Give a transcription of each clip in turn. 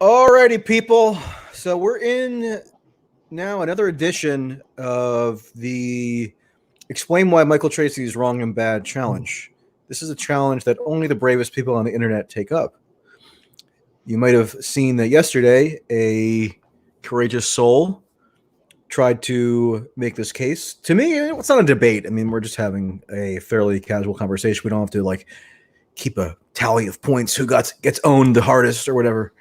Alrighty, people. So we're in now another edition of the Explain Why Michael Tracey is Wrong and Bad challenge. This is a challenge that only the bravest people on the internet take up. You might have seen that yesterday a courageous soul tried to make this case. To me, it's not a debate. I mean, we're just having a fairly casual conversation. We don't have to keep a tally of points, who gets owned the hardest or whatever.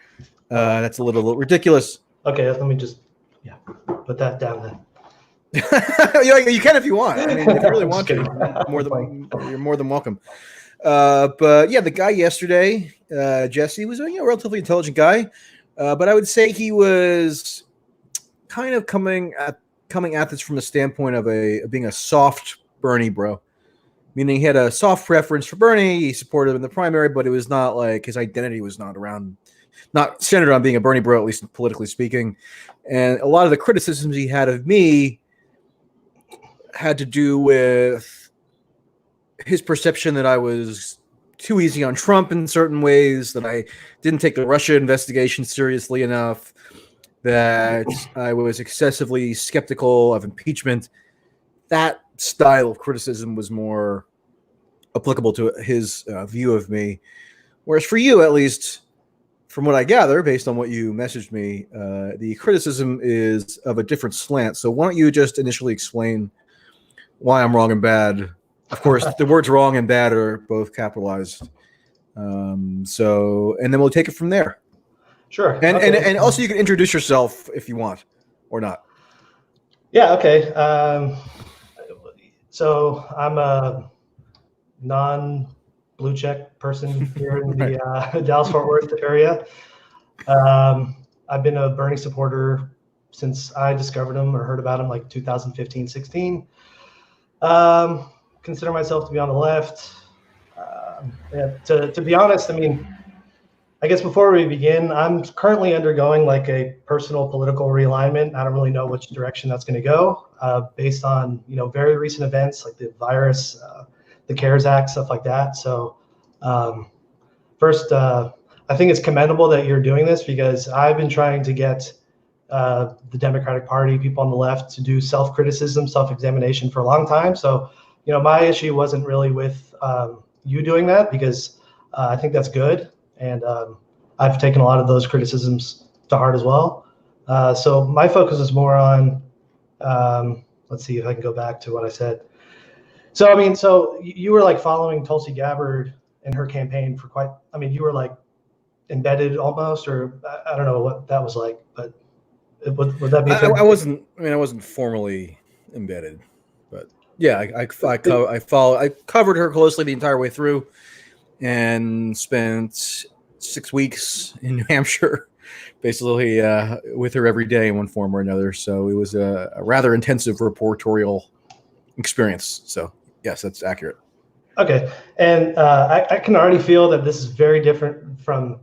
That's a little ridiculous. Okay, let me just put that down then. You can if you want. I mean, if you really want to, you're more than welcome. But yeah, the guy yesterday, Jesse, was a relatively intelligent guy, but I would say he was kind of coming at this from the standpoint of being a soft Bernie bro, meaning he had a soft preference for Bernie. He supported him in the primary, but it was not like his identity was not centered on being a Bernie bro, at least politically speaking. And a lot of the criticisms he had of me had to do with his perception that I was too easy on Trump in certain ways, that I didn't take the Russia investigation seriously enough, that I was excessively skeptical of impeachment. That style of criticism was more applicable to his view of me. Whereas for you, at least, from what I gather, based on what you messaged me, the criticism is of a different slant. So why don't you just initially explain why I'm wrong and bad? Of course, the words wrong and bad are both capitalized. And then we'll take it from there. Sure. And also you can introduce yourself if you want or not. Yeah, okay. So I'm a non-blue check person here in the Dallas-Fort Worth area. I've been a Bernie supporter since I discovered him or heard about him like 2015, 16. Consider myself to be on the left. To be honest, I mean, I guess before we begin, I'm currently undergoing like a personal political realignment. I don't really know which direction that's going to go, based on very recent events like the virus, the CARES Act, stuff like that. So, first, I think it's commendable that you're doing this, because I've been trying to get the Democratic Party, people on the left, to do self-criticism, self-examination for a long time. So, my issue wasn't really with you doing that, because I think that's good. And I've taken a lot of those criticisms to heart as well. So my focus is more on, let's see if I can go back to what I said. So, I mean, so you were like following Tulsi Gabbard and her campaign for you were like embedded almost, or I don't know what that was like, but would that be? I wasn't formally embedded, but yeah, I covered her closely the entire way through, and spent 6 weeks in New Hampshire, basically with her every day in one form or another. So it was a rather intensive reportorial experience. So yes, that's accurate. Okay. And I can already feel that this is very different from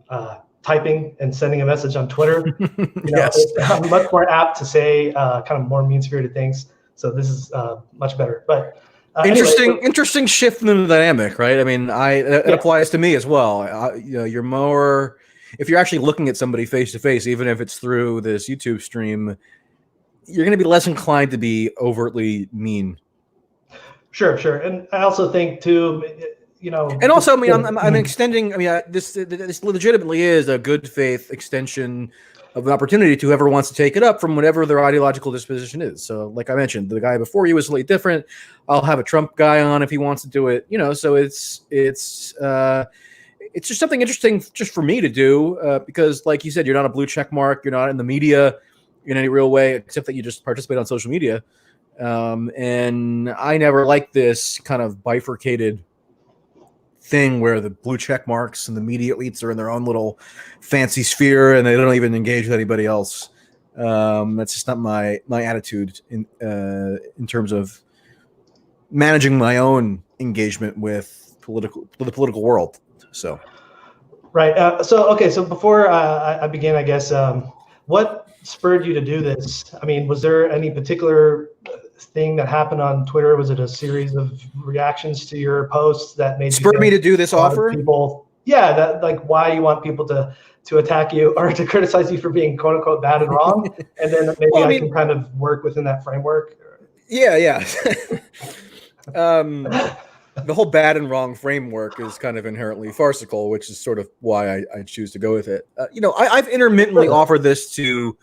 typing and sending a message on Twitter. Yes. I'm much more apt to say kind of more mean-spirited things. So this is much better. But interesting shift in the dynamic, right? I mean, it applies to me as well. You're more, if you're actually looking at somebody face to face, even if it's through this YouTube stream, you're going to be less inclined to be overtly mean. Sure. And I also think too, and also, I mean, I'm extending. I mean, this legitimately is a good faith extension of an opportunity to whoever wants to take it up from whatever their ideological disposition is. So, like I mentioned, the guy before you was slightly different. I'll have a Trump guy on if he wants to do it. So it's just something interesting just for me to do, because, like you said, you're not a blue check mark. You're not in the media in any real way, except that you just participate on social media. And I never liked this kind of bifurcated thing where the blue check marks and the media elites are in their own little fancy sphere and they don't even engage with anybody else. That's just not my attitude in terms of managing my own engagement with the political world. So, right. So before I begin, I guess, what spurred you to do this? I mean, was there any particular thing that happened on Twitter? Was it a series of reactions to your posts that made spurred me to do this offer? People Yeah, that like why you want people to attack you or to criticize you for being quote unquote bad and wrong, and then maybe Well, I can kind of work within that framework. Yeah. The whole bad and wrong framework is kind of inherently farcical, which is sort of why I choose to go with it. I've intermittently offered this to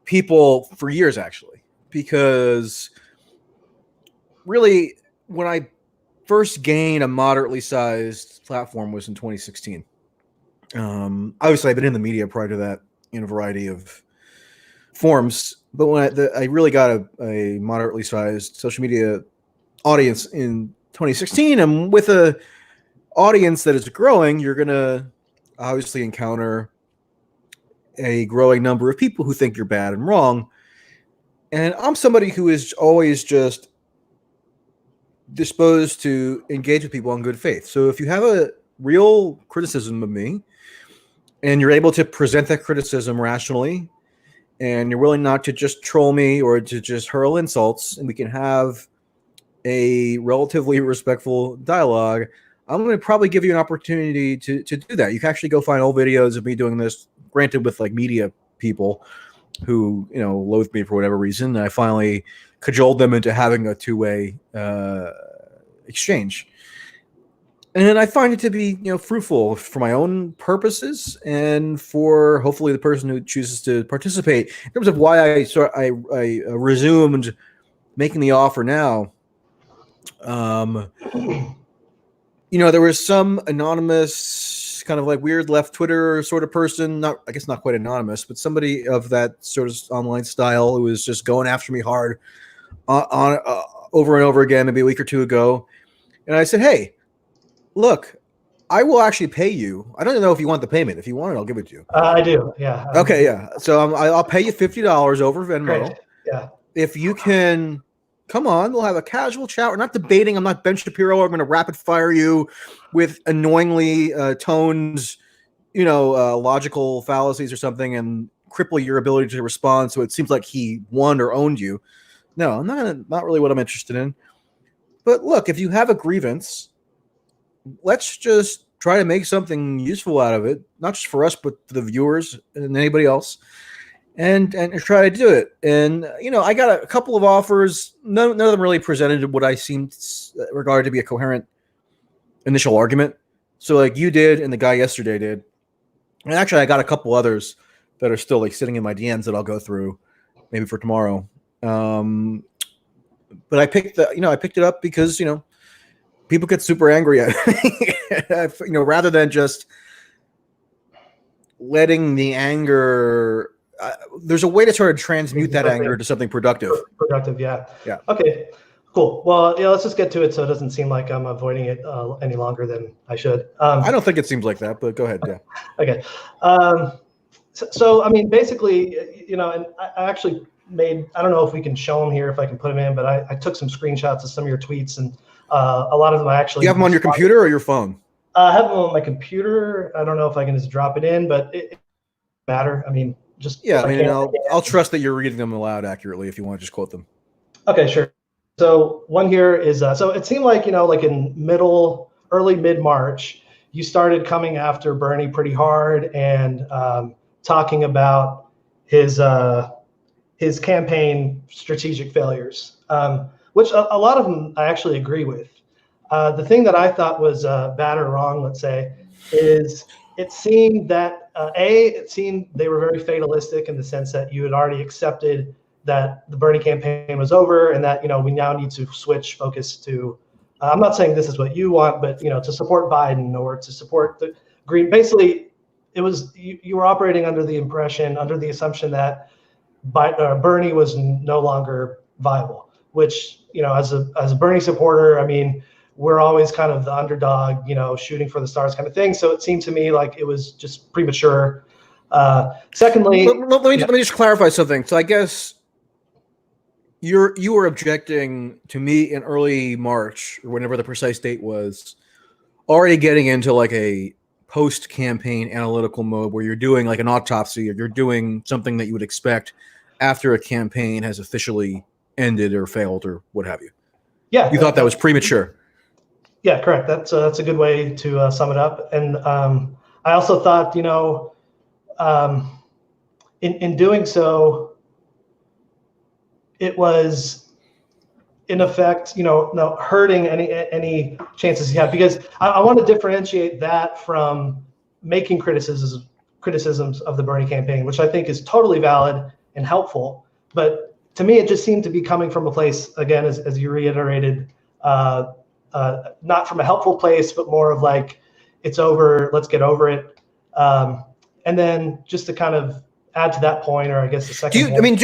people for years, actually, because really, when I first gained a moderately sized platform was in 2016. Obviously, I've been in the media prior to that in a variety of forms, but when I really got a moderately sized social media audience in 2016, and with a audience that is growing, you're going to obviously encounter a growing number of people who think you're bad and wrong. And I'm somebody who is always just disposed to engage with people on good faith. So if you have a real criticism of me and you're able to present that criticism rationally, and you're willing not to just troll me or to just hurl insults, and we can have a relatively respectful dialogue, I'm going to probably give you an opportunity to do that. You can actually go find old videos of me doing this, granted with like media people who, loathe me for whatever reason. And I finally cajoled them into having a two-way exchange. And I find it to be, fruitful for my own purposes and for hopefully the person who chooses to participate. In terms of why I resumed making the offer now, there was some anonymous kind of like weird left Twitter sort of person, not quite anonymous, but somebody of that sort of online style who was just going after me hard on over and over again, maybe a week or two ago. And I said, hey, look, I will actually pay you. I don't know if you want the payment. If you want it, I'll give it to you. I do. Yeah. Okay. Yeah. So I'll pay you $50 over Venmo. Great. Yeah. If you can come on, we'll have a casual chat. We're not debating. I'm not Ben Shapiro. I'm going to rapid fire you with annoyingly toned, logical fallacies or something and cripple your ability to respond. So it seems like he won or owned you. No, not really what I'm interested in. But look, if you have a grievance, let's just try to make something useful out of it, not just for us, but for the viewers and anybody else. And try to do it. And, I got a couple of offers. None of them really presented what I seemed regarded to be a coherent initial argument. So like you did and the guy yesterday did. And actually, I got a couple others that are still like sitting in my DMs that I'll go through maybe for tomorrow. But I picked it up because, people get super angry at me, rather than just letting the anger. There's a way to sort of transmute that anger to something productive. Productive, yeah. Yeah. Okay, cool. Well, let's just get to it so it doesn't seem like I'm avoiding it any longer than I should. I don't think it seems like that, but go ahead. Yeah. Okay. So, I mean, basically, and I actually made, I don't know if we can show them here, if I can put them in, but I took some screenshots of some of your tweets, and a lot of them I actually. Do you have them on your computer or your phone? I have them on my computer. I don't know if I can just drop it in, but it matter. I mean, just I'll trust that you're reading them aloud accurately if you want to just quote them. Okay, sure. So one here is so it seemed like like in early mid-March, you started coming after Bernie pretty hard and talking about his campaign strategic failures, which a lot of them I actually agree with. The thing that I thought was bad or wrong, let's say, is it seemed that it seemed they were very fatalistic in the sense that you had already accepted that the Bernie campaign was over and that we now need to switch focus to. I'm not saying this is what you want, but to support Biden or to support the Green. Basically, it was you were operating under the assumption that Bernie was no longer viable. Which as a Bernie supporter, I mean, we're always kind of the underdog, shooting for the stars kind of thing. So it seemed to me like it was just premature. Secondly, let me just clarify something. So I guess you were objecting to me in early March or whenever the precise date was, already getting into like a post-campaign analytical mode where you're doing like an autopsy or you're doing something that you would expect after a campaign has officially ended or failed or what have you. Yeah. You thought that was premature. Yeah, correct. That's a good way to sum it up. And I also thought, in doing so, it was in effect, no, hurting any chances he had, because I want to differentiate that from making criticisms of the Bernie campaign, which I think is totally valid and helpful. But to me, it just seemed to be coming from a place, again, as you reiterated, not from a helpful place, but more of like, it's over, let's get over it. And then just to kind of add to that point, or I guess the second point.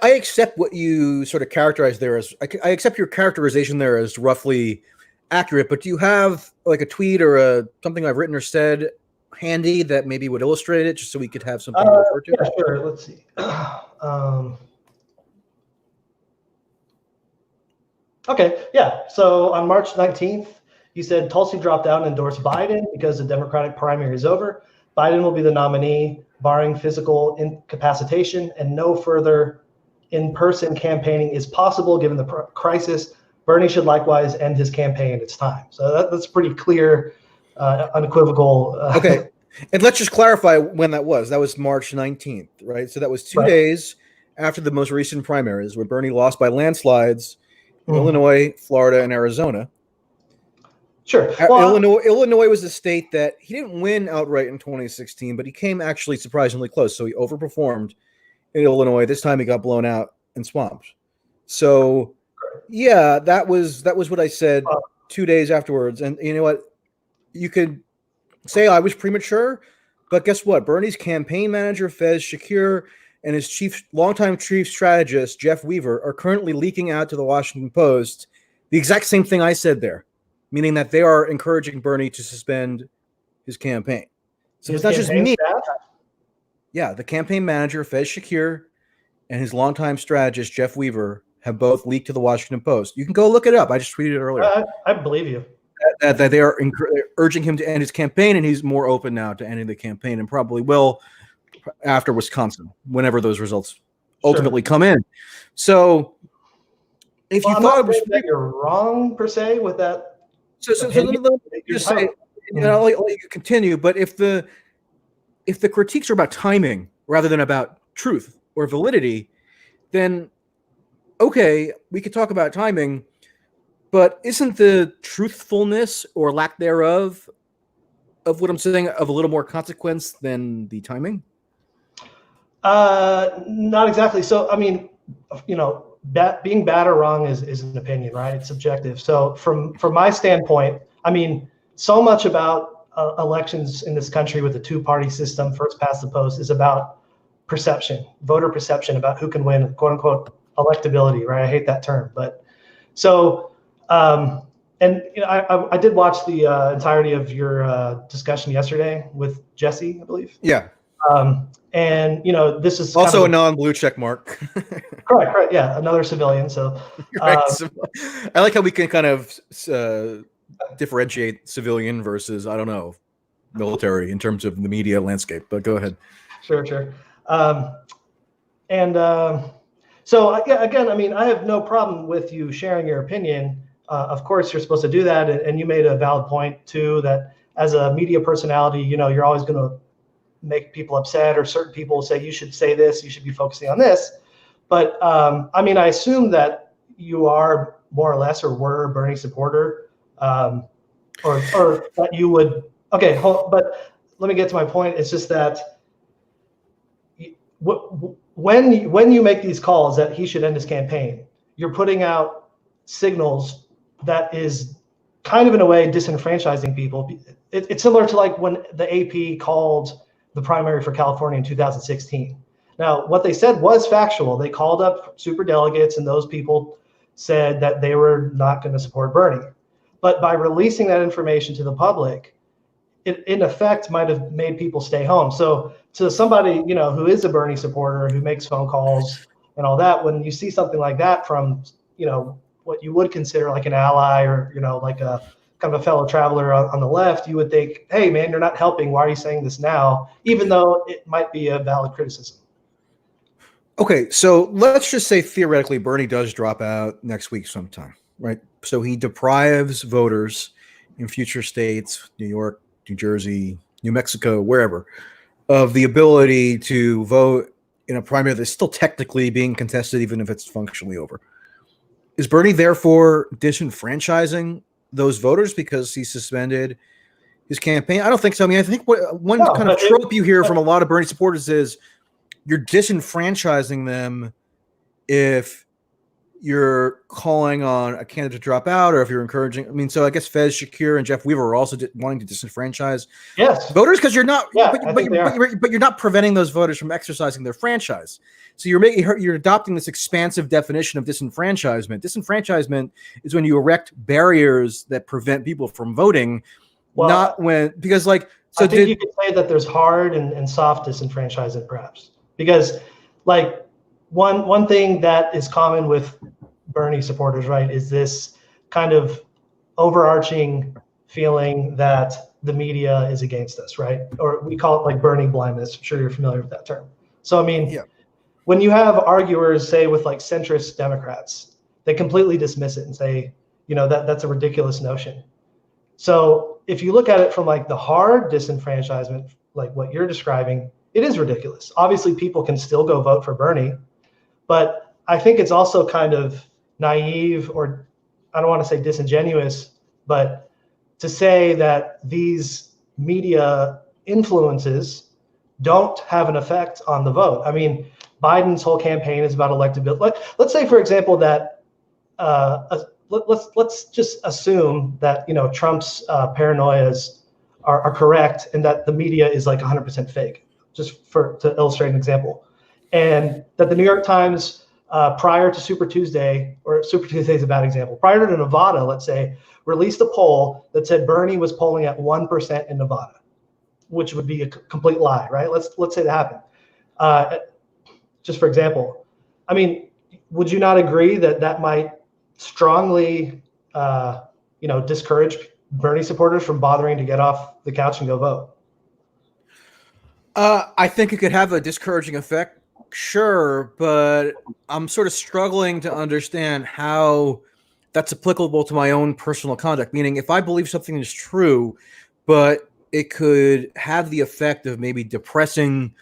I accept what you sort of characterize there as, I accept your characterization there as roughly accurate, but do you have like a tweet or something I've written or said handy that maybe would illustrate it, just so we could have something to refer to? Yeah, sure. Let's see. Okay, yeah. So on March 19th, you said Tulsi dropped out and endorsed Biden because the Democratic primary is over. Biden will be the nominee, barring physical incapacitation, and no further in-person campaigning is possible given the crisis. Bernie should likewise end his campaign. It's time. So that's pretty clear, unequivocal. Okay. And let's just clarify when that was. That was March 19th, right? So that was 2 days after the most recent primaries, where Bernie lost by landslides in Illinois, Florida, and Arizona. Sure. Well, Illinois was a state that he didn't win outright in 2016, but he came actually surprisingly close. So he overperformed in Illinois. This time he got blown out and swamped. So yeah, that was what I said 2 days afterwards. And you know what? You could say I was premature, but guess what? Bernie's campaign manager, Fez Shakir, and his longtime chief strategist, Jeff Weaver, are currently leaking out to the Washington Post the exact same thing I said there, meaning that they are encouraging Bernie to suspend his campaign. So it's not just me. Staff? Yeah, the campaign manager, Fez Shakir, and his longtime strategist, Jeff Weaver, have both leaked to the Washington Post. You can go look it up. I just tweeted it earlier. I believe you. That they are urging him to end his campaign, and he's more open now to ending the campaign, and probably will after Wisconsin, whenever those results ultimately come in. So if you thought it was that you're wrong per se with that, so let me just say, I'll let you continue. But if the critiques are about timing rather than about truth or validity, then okay, we could talk about timing. But isn't the truthfulness or lack thereof of what I'm saying of a little more consequence than the timing? Not exactly. So, I mean, being bad or wrong is an opinion, right? It's subjective. So from my standpoint, I mean, so much about elections in this country with the two-party system, first past the post, is about perception, voter perception about who can win, quote unquote, electability, right? I hate that term, but so, and I did watch the entirety of your discussion yesterday with Jesse, I believe. Yeah. And this is also a non-blue check mark. correct. Yeah, another civilian. So right. I like how we can kind of differentiate civilian versus, I don't know, military in terms of the media landscape. But go ahead. Sure. So yeah, again, I mean, I have no problem with you sharing your opinion. Of course, you're supposed to do that, and you made a valid point too, that as a media personality, you're always going to make people upset, or certain people say you should say this, you should be focusing on this. But I mean, I assume that you are more or less, or were a Bernie supporter, or that you would. Okay, but let me get to my point. It's just that when you make these calls that he should end his campaign, you're putting out signals that is kind of in a way disenfranchising people. It's similar to like when the AP called the primary for California in 2016. Now, what they said was factual. They called up super delegates, and those people said that they were not going to support Bernie. But by releasing that information to the public, it in effect might have made people stay home. So to somebody, who is a Bernie supporter, who makes phone calls and all that, when you see something like that from, what you would consider like an ally, or, like a kind of a fellow traveler on the left, you would think, hey man, you're not helping. Why are you saying this now? Even though it might be a valid criticism. Okay, so let's just say theoretically Bernie does drop out next week sometime. right? So he deprives voters in future states, New York, New Jersey, New Mexico, wherever, of the ability to vote in a primary that's still technically being contested, even if it's functionally over. Is Bernie therefore disenfranchising those voters because he suspended his campaign? I don't think so. I mean, I think one kind of trope you hear from a lot of Bernie supporters is you're disenfranchising them if you're calling on a candidate to drop out, or if you're encouraging. I mean, so I guess Fez, Shakir, and Jeff Weaver are also wanting to disenfranchise voters because you're not. Yeah, but you're not preventing those voters from exercising their franchise. So you're adopting this expansive definition of disenfranchisement. Disenfranchisement is when you erect barriers that prevent people from voting, not when because like. So I think you could say that there's hard and soft disenfranchisement, perhaps, because like. One thing that is common with Bernie supporters, right, is this kind of overarching feeling that the media is against us, right? Or we call it like Bernie blindness. I'm sure you're familiar with that term. So, I mean, when you have arguers, say, with like centrist Democrats, they completely dismiss it and say, that's a ridiculous notion. So if you look at it from like the hard disenfranchisement, like what you're describing, it is ridiculous. Obviously, people can still go vote for Bernie. But I think it's also kind of naive, or I don't want to say disingenuous, but to say that these media influences don't have an effect on the vote. I mean, Biden's whole campaign is about electability. Let's say, for example, that let's just assume that Trump's paranoias are correct and that the media is like 100% fake, just to illustrate an example. And that the New York Times, prior to Super Tuesday, or Super Tuesday is a bad example, prior to Nevada, let's say, released a poll that said Bernie was polling at 1% in Nevada, which would be a complete lie, right? Let's say that happened. Just for example, I mean, would you not agree that that might strongly, discourage Bernie supporters from bothering to get off the couch and go vote? I think it could have a discouraging effect. Sure, but I'm sort of struggling to understand how that's applicable to my own personal conduct. Meaning, if I believe something is true, but it could have the effect of maybe depressing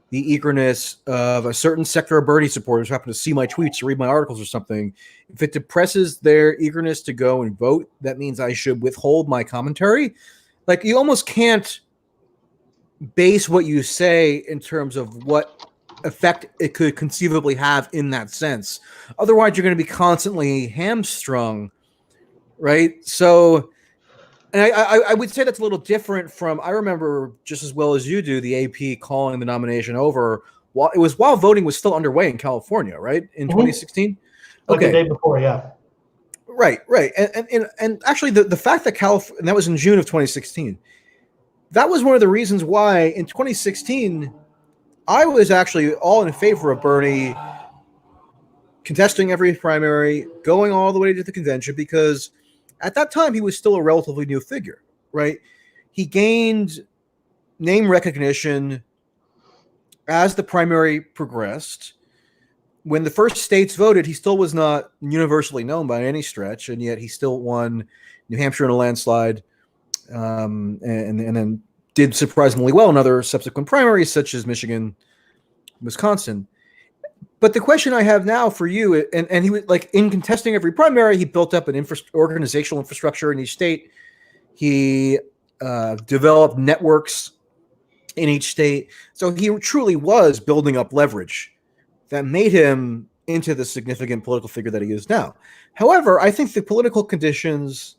the eagerness of a certain sector of Bernie supporters who happen to see my tweets or read my articles or something, if it depresses their eagerness to go and vote, that means I should withhold my commentary. Like, you almost can't base what you say in terms of what effect it could conceivably have in that sense. Otherwise, you're going to be constantly hamstrung, right? So, and I would say that's a little different from, I remember just as well as you do, the AP calling the nomination over while voting was still underway in California, right? In 2016? Like the day before, yeah. Right. And actually the fact that California, and that was in June of 2016, that was one of the reasons why in 2016, I was actually all in favor of Bernie contesting every primary, going all the way to the convention, because at that time he was still a relatively new figure, right? He gained name recognition as the primary progressed. When the first states voted, he still was not universally known by any stretch, and yet he still won New Hampshire in a landslide, and then did surprisingly well in other subsequent primaries, such as Michigan, Wisconsin. But the question I have now for you, and he was like, in contesting every primary, he built up an organizational infrastructure in each state. He developed networks in each state. So he truly was building up leverage that made him into the significant political figure that he is now. However, I think the political conditions,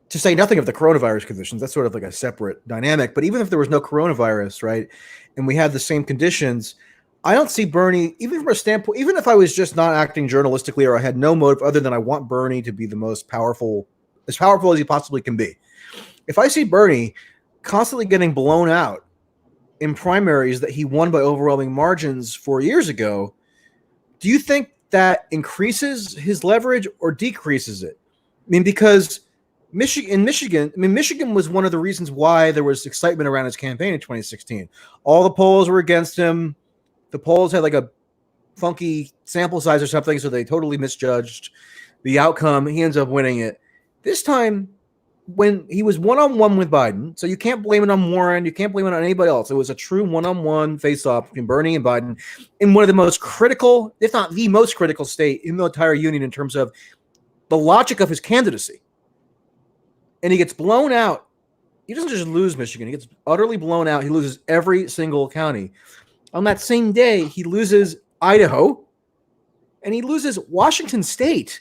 to say nothing of the coronavirus conditions, that's sort of like a separate dynamic. But even if there was no coronavirus, right, and we had the same conditions, I don't see Bernie, even from a standpoint, even if I was just not acting journalistically or I had no motive other than I want Bernie to be the most powerful, as powerful as he possibly can be. If I see Bernie constantly getting blown out in primaries that he won by overwhelming margins 4 years ago, do you think that increases his leverage or decreases it? I mean, because Michigan was one of the reasons why there was excitement around his campaign in 2016. All the polls were against him. The polls had like a funky sample size or something, so they totally misjudged. the outcome. He ends up winning it. This time, when he was one-on-one with Biden, so you can't blame it on Warren, you can't blame it on anybody else. It was a true one-on-one face-off between Bernie and Biden in one of the most critical, if not the most critical state in the entire union in terms of the logic of his candidacy. And he gets blown out. He doesn't just lose Michigan. He gets utterly blown out. He loses every single county. On that same day, he loses Idaho, and he loses Washington State.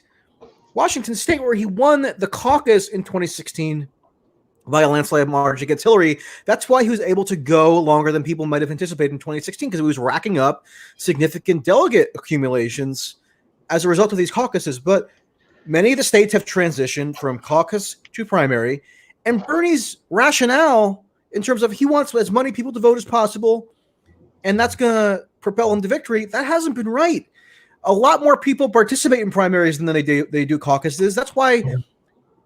Washington State, where he won the caucus in 2016 by a landslide margin against Hillary. That's why he was able to go longer than people might have anticipated in 2016, because he was racking up significant delegate accumulations as a result of these caucuses. But many of the states have transitioned from caucus to primary, and Bernie's rationale in terms of he wants as many people to vote as possible, and that's going to propel him to victory, that hasn't been right. A lot more people participate in primaries than they do caucuses. That's why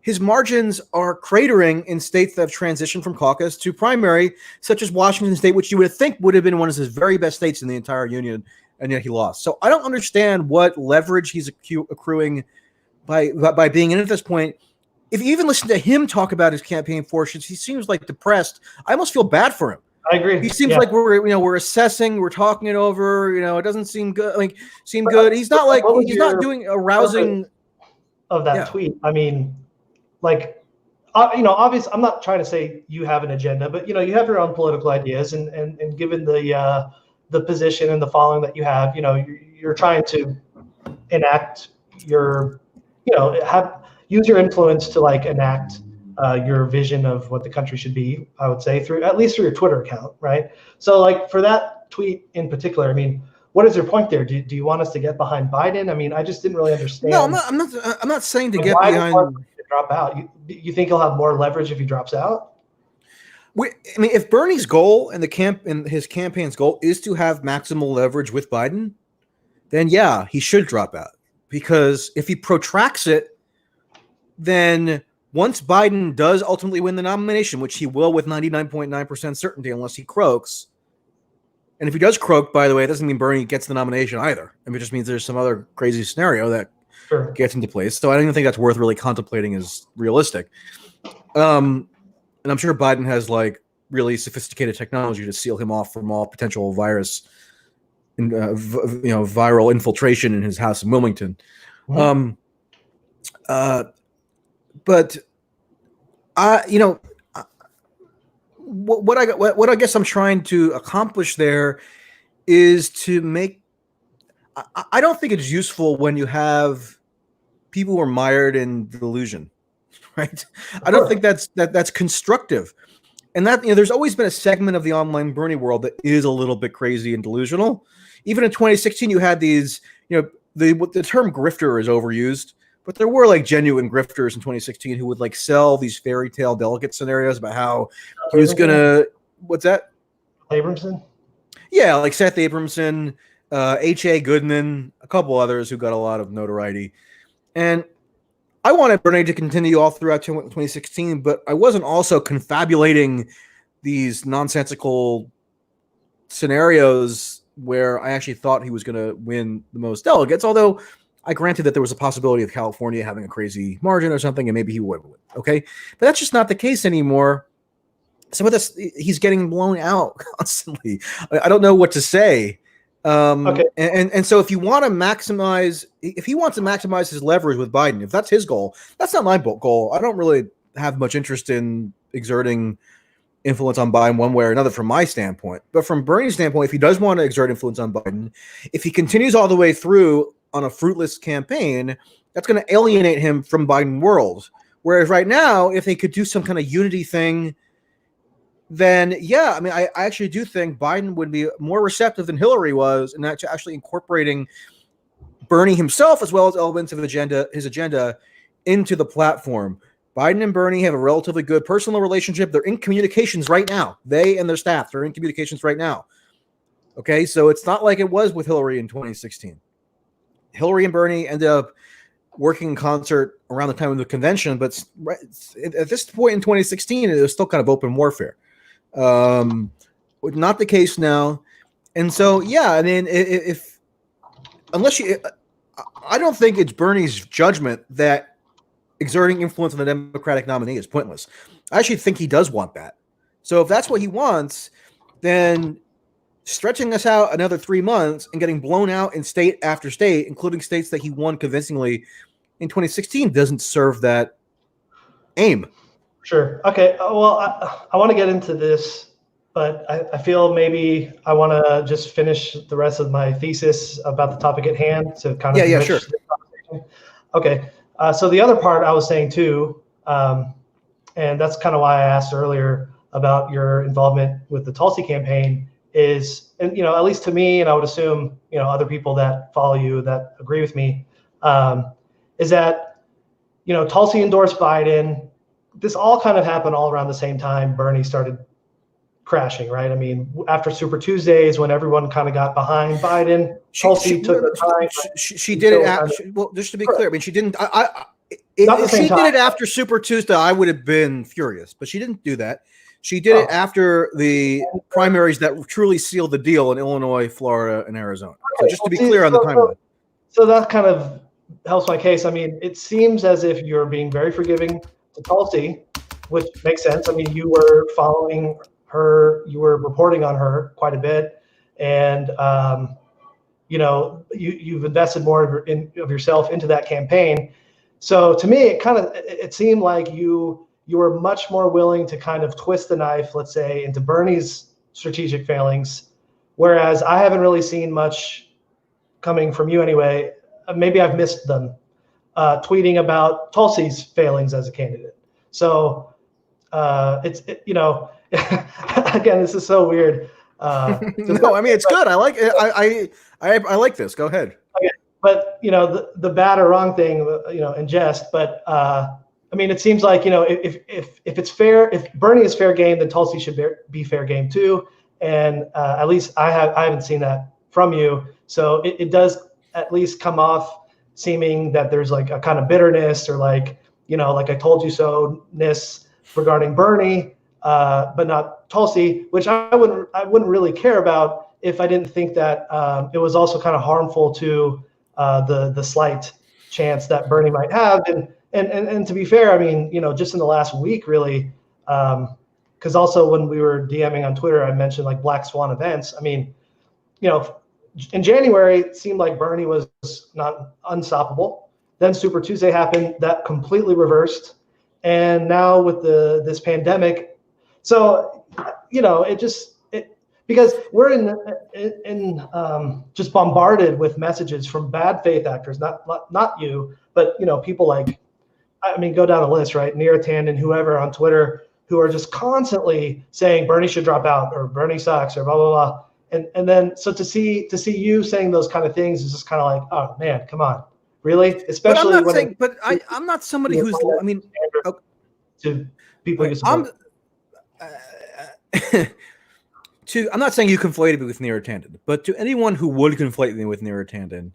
his margins are cratering in states that have transitioned from caucus to primary, such as Washington State, which you would think would have been one of his very best states in the entire union, and yet he lost. So I don't understand what leverage he's accruing by being in at this point. If you even listen to him talk about his campaign fortunes, he seems like depressed. I almost feel bad for him. I agree. He seems like we're assessing, we're talking it over. It doesn't seem good. Good. He's not not doing a rousing of that tweet. I mean, obviously, I'm not trying to say you have an agenda, but you have your own political ideas, and given the position and the following that you have, you're trying to enact your, use your influence to enact your vision of what the country should be, I would say, at least through your Twitter account, right? So for that tweet in particular, I mean, what is your point there? Do you want us to get behind Biden? I mean, I just didn't really understand. No, I'm not saying to get behind. To drop out. You think he'll have more leverage if he drops out? If Bernie's goal and his campaign's goal is to have maximal leverage with Biden, then yeah, he should drop out. Because if he protracts it, then once Biden does ultimately win the nomination, which he will with 99.9% certainty unless he croaks, and if he does croak, by the way, it doesn't mean Bernie gets the nomination either. It just means there's some other crazy scenario that gets into place. So I don't even think that's worth really contemplating as realistic. And I'm sure Biden has really sophisticated technology to seal him off from all potential virus, viral infiltration in his house in Wilmington. Mm-hmm. But what I guess I'm trying to accomplish there is to make. I don't think it's useful when you have people who are mired in delusion, right? I don't think that's constructive, and that there's always been a segment of the online Bernie world that is a little bit crazy and delusional. Even in 2016, you had these. The term grifter is overused. But there were genuine grifters in 2016 who would sell these fairy tale delegate scenarios about how he was gonna. What's that? Abramson. Yeah, Seth Abramson, H.A. Goodman, a couple others who got a lot of notoriety, and I wanted Bernie to continue all throughout 2016, but I wasn't also confabulating these nonsensical scenarios where I actually thought he was going to win the most delegates, although I granted that there was a possibility of California having a crazy margin or something, and maybe he would win. Okay, but that's just not the case anymore. Some of this, he's getting blown out constantly. I don't know what to say. Okay, and so if he wants to maximize his leverage with Biden, if that's his goal, that's not my goal. I don't really have much interest in exerting influence on Biden one way or another from my standpoint. But from Bernie's standpoint, if he does want to exert influence on Biden, if he continues all the way through on a fruitless campaign, that's going to alienate him from Biden world. Whereas right now, if they could do some kind of unity thing, then yeah, I actually do think Biden would be more receptive than Hillary was in actually incorporating Bernie himself as well as elements of his agenda into the platform. Biden and Bernie have a relatively good personal relationship. They're in communications right now. They and their staff are in communications right now. Okay, so it's not like it was with Hillary in 2016. Hillary and Bernie ended up working in concert around the time of the convention, but at this point in 2016, it was still kind of open warfare. Not the case now. And so, yeah, if unless I don't think it's Bernie's judgment that exerting influence on the Democratic nominee is pointless. I actually think he does want that. So if that's what he wants, then stretching us out another 3 months and getting blown out in state after state, including states that he won convincingly in 2016, doesn't serve that aim. Sure. Okay. Well, I want to get into this, but I feel maybe I want to just finish the rest of my thesis about the topic at hand to kind of sure. this conversation. Okay. So the other part I was saying too, and that's kind of why I asked earlier about your involvement with the Tulsi campaign is, and at least to me, and I would assume other people that follow you that agree with me, is that Tulsi endorsed Biden. This all kind of happened all around the same time Bernie started crashing, right? I mean, after Super Tuesdays, when everyone kind of got behind Biden, Tulsi took the time. She did it. Well, just to be clear, I mean, she didn't. If she did it after Super Tuesday, I would have been furious, but she didn't do that. She did it after the primaries that truly sealed the deal in Illinois, Florida, and Arizona. So just to be clear on the timeline. So that kind of helps my case. I mean, it seems as if you're being very forgiving to Tulsi, which makes sense. I mean, you were following her, you were reporting on her quite a bit, and you've invested more of yourself into that campaign. So to me, it seemed like you were much more willing to kind of twist the knife, let's say, into Bernie's strategic failings, whereas I haven't really seen much coming from you anyway. Maybe I've missed them. Tweeting about Tulsi's failings as a candidate. So again, this is so weird. No, I mean, it's good. I like it. I like this. Go ahead. Okay. But the bad or wrong thing, in jest. But I mean, it seems like if it's fair, if Bernie is fair game, then Tulsi should be fair game too. And at least I haven't seen that from you. So it does at least come off seeming that there's like a kind of bitterness or like I told you so-ness regarding Bernie, but not Tulsi, which I wouldn't really care about if I didn't think that it was also kind of harmful to the slight chance that Bernie might have. And to be fair, I mean, just in the last week, really, because also when we were DMing on Twitter, I mentioned like black swan events. I mean, in January, it seemed like Bernie was not unstoppable. Then Super Tuesday happened, that completely reversed. And now with this pandemic, so because we're in just bombarded with messages from bad faith actors, not you, but people like, I mean, go down the list, right? Neera Tanden, whoever on Twitter, who are just constantly saying Bernie should drop out or Bernie sucks or blah blah blah. And then so to see you saying those kind of things is just kind of like, oh man, come on, really? Especially I'm not somebody who's. I mean, to people you support. I'm not saying you conflated me with Neera Tanden, but to anyone who would conflate me with Neera Tanden,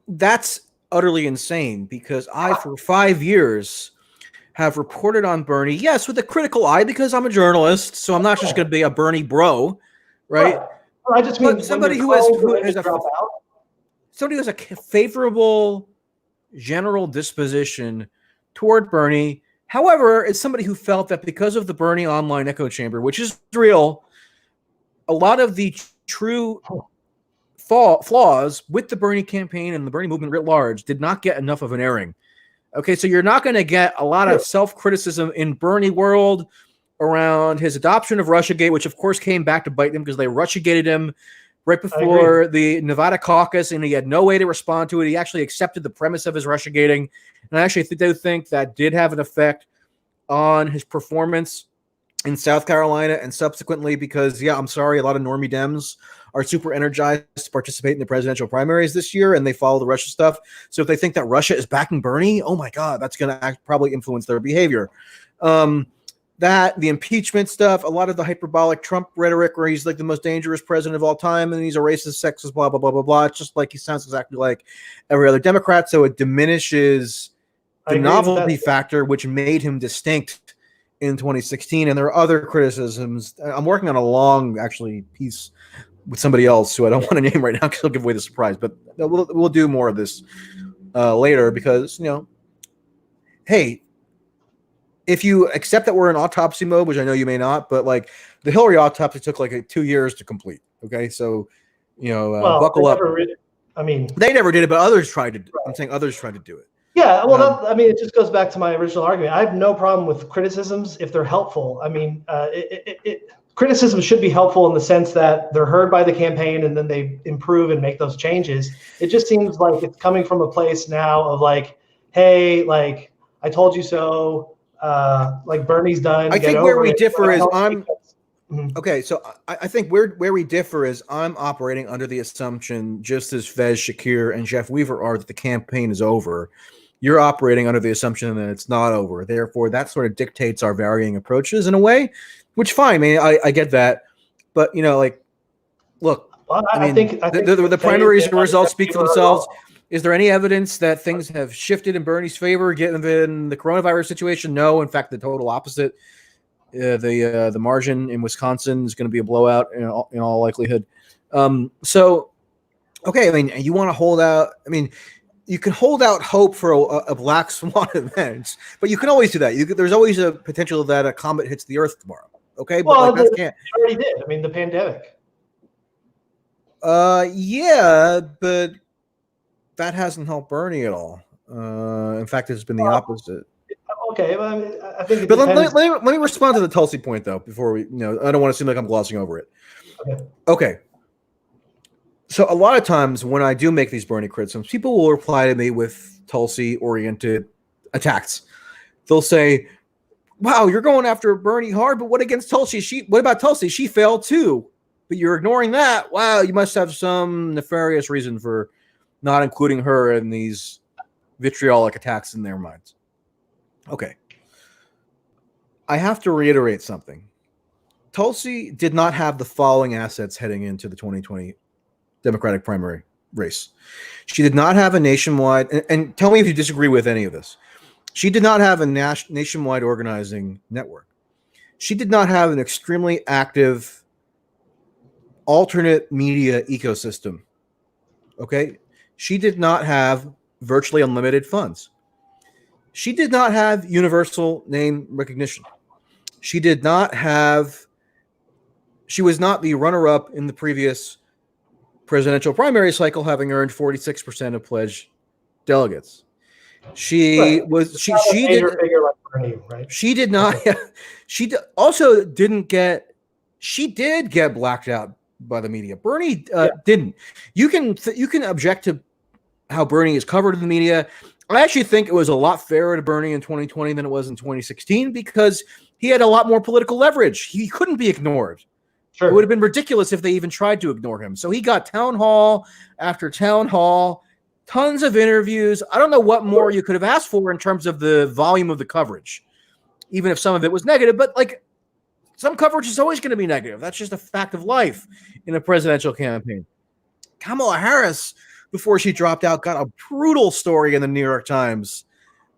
that's utterly insane because I, for 5 years, have reported on Bernie, yes, with a critical eye because I'm a journalist, so I'm not just going to be a Bernie bro, right? Well, I just mean somebody who has a favorable general disposition toward Bernie. However, it's somebody who felt that because of the Bernie online echo chamber, which is real, a lot of the true flaws with the Bernie campaign and the Bernie movement writ large did not get enough of an airing. Okay, so you're not going to get a lot of self-criticism in Bernie world around his adoption of Russiagate, which of course came back to bite him because they Russiagated him right before the Nevada caucus, and he had no way to respond to it. He actually accepted the premise of his Russiagating, and I actually think that did have an effect on his performance in South Carolina and subsequently because, I'm sorry, a lot of normie Dems are super energized to participate in the presidential primaries this year, and they follow the Russia stuff. So if they think that Russia is backing Bernie, oh my God, that's going to probably influence their behavior. That, the impeachment stuff, a lot of the hyperbolic Trump rhetoric where he's like the most dangerous president of all time and he's a racist, sexist, blah, blah, blah, blah, blah. It's just like he sounds exactly like every other Democrat, so it diminishes the novelty factor, which made him distinct in 2016. And there are other criticisms. I'm working on a long, actually, piece with somebody else who I don't want to name right now because I'll give away the surprise. But we'll do more of this later because, hey, if you accept that we're in autopsy mode, which I know you may not, but like the Hillary autopsy took like 2 years to complete. Okay, so buckle up. They never did it, but others tried to. Right. I'm saying others tried to do it. Yeah, well, it just goes back to my original argument. I have no problem with criticisms if they're helpful. I mean, criticisms should be helpful in the sense that they're heard by the campaign and then they improve and make those changes. It just seems like it's coming from a place now of like, hey, like I told you so. Like Bernie's done. I think where we differ is okay. So I think where we differ is I'm operating under the assumption, just as Fez Shakir and Jeff Weaver are, that the campaign is over. You're operating under the assumption that it's not over. Therefore, that sort of dictates our varying approaches in a way, which fine. I mean, I get that, but look. Well, I think the primaries results speak for themselves. Is there any evidence that things have shifted in Bernie's favor given the coronavirus situation? No. In fact, the total opposite. The margin in Wisconsin is going to be a blowout in all likelihood. So, okay, I mean, you want to hold out. I mean, you can hold out hope for a black swan event, but you can always do that. There's always a potential that a comet hits the Earth tomorrow. Okay, well, but it already did. I mean, the pandemic. Yeah, but that hasn't helped Bernie at all. In fact, it's been the opposite. Okay, well, I think. But let me respond to the Tulsi point though before we. I don't want to seem like I'm glossing over it. Okay. So a lot of times when I do make these Bernie criticisms, people will reply to me with Tulsi-oriented attacks. They'll say, "Wow, you're going after Bernie hard, but what against Tulsi? What about Tulsi? She failed too, but you're ignoring that. Wow, you must have some nefarious reason for not including her in these vitriolic attacks in their minds." Okay. I have to reiterate something. Tulsi did not have the following assets heading into the 2020 Democratic primary race. She did not have a nationwide, and tell me if you disagree with any of this. She did not have a nationwide organizing network. She did not have an extremely active alternate media ecosystem. Okay? She did not have virtually unlimited funds. She did not have universal name recognition. She was not the runner-up in the previous presidential primary cycle, having earned 46% of pledged delegates. She did get blacked out by the media. Bernie didn't. You can object to how Bernie is covered in the media. I actually think it was a lot fairer to Bernie in 2020 than it was in 2016 because he had a lot more political leverage. He couldn't be ignored. Sure. It would have been ridiculous if they even tried to ignore him. So he got town hall after town hall, tons of interviews. I don't know what more you could have asked for in terms of the volume of the coverage, even if some of it was negative. But like some coverage is always going to be negative. That's just a fact of life in a presidential campaign. Kamala Harris, before she dropped out, got a brutal story in the New York Times,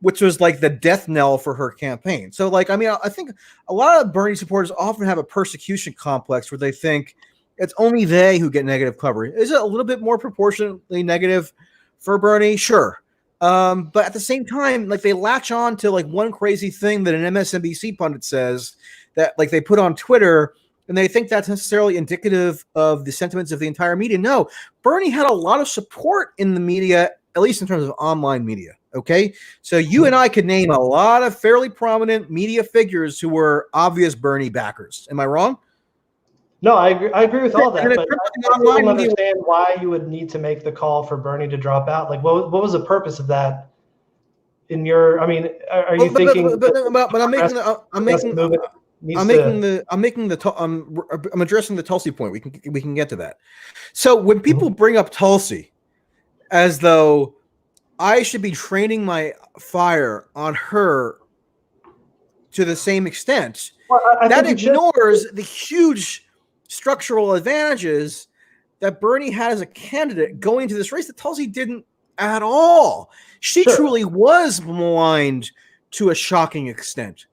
which was like the death knell for her campaign. So, like, I mean, I think a lot of Bernie supporters often have a persecution complex where they think it's only they who get negative coverage. Is it a little bit more proportionately negative for Bernie? Sure. But at the same time, like, they latch on to like one crazy thing that an MSNBC pundit says that like they put on Twitter, and they think that's necessarily indicative of the sentiments of the entire media. No, Bernie had a lot of support in the media, at least in terms of online media. Okay. So you and I could name a lot of fairly prominent media figures who were obvious Bernie backers. Am I wrong? No, I agree with all that, but I don't understand why you would need to make the call for Bernie to drop out. Like, what was the purpose of that in your, I mean, are you thinking? I'm addressing the Tulsi point. We can get to that. So when people bring up Tulsi as though I should be training my fire on her to the same extent, that ignores the huge structural advantages that Bernie had as a candidate going into this race that Tulsi didn't at all. She truly was maligned to a shocking extent.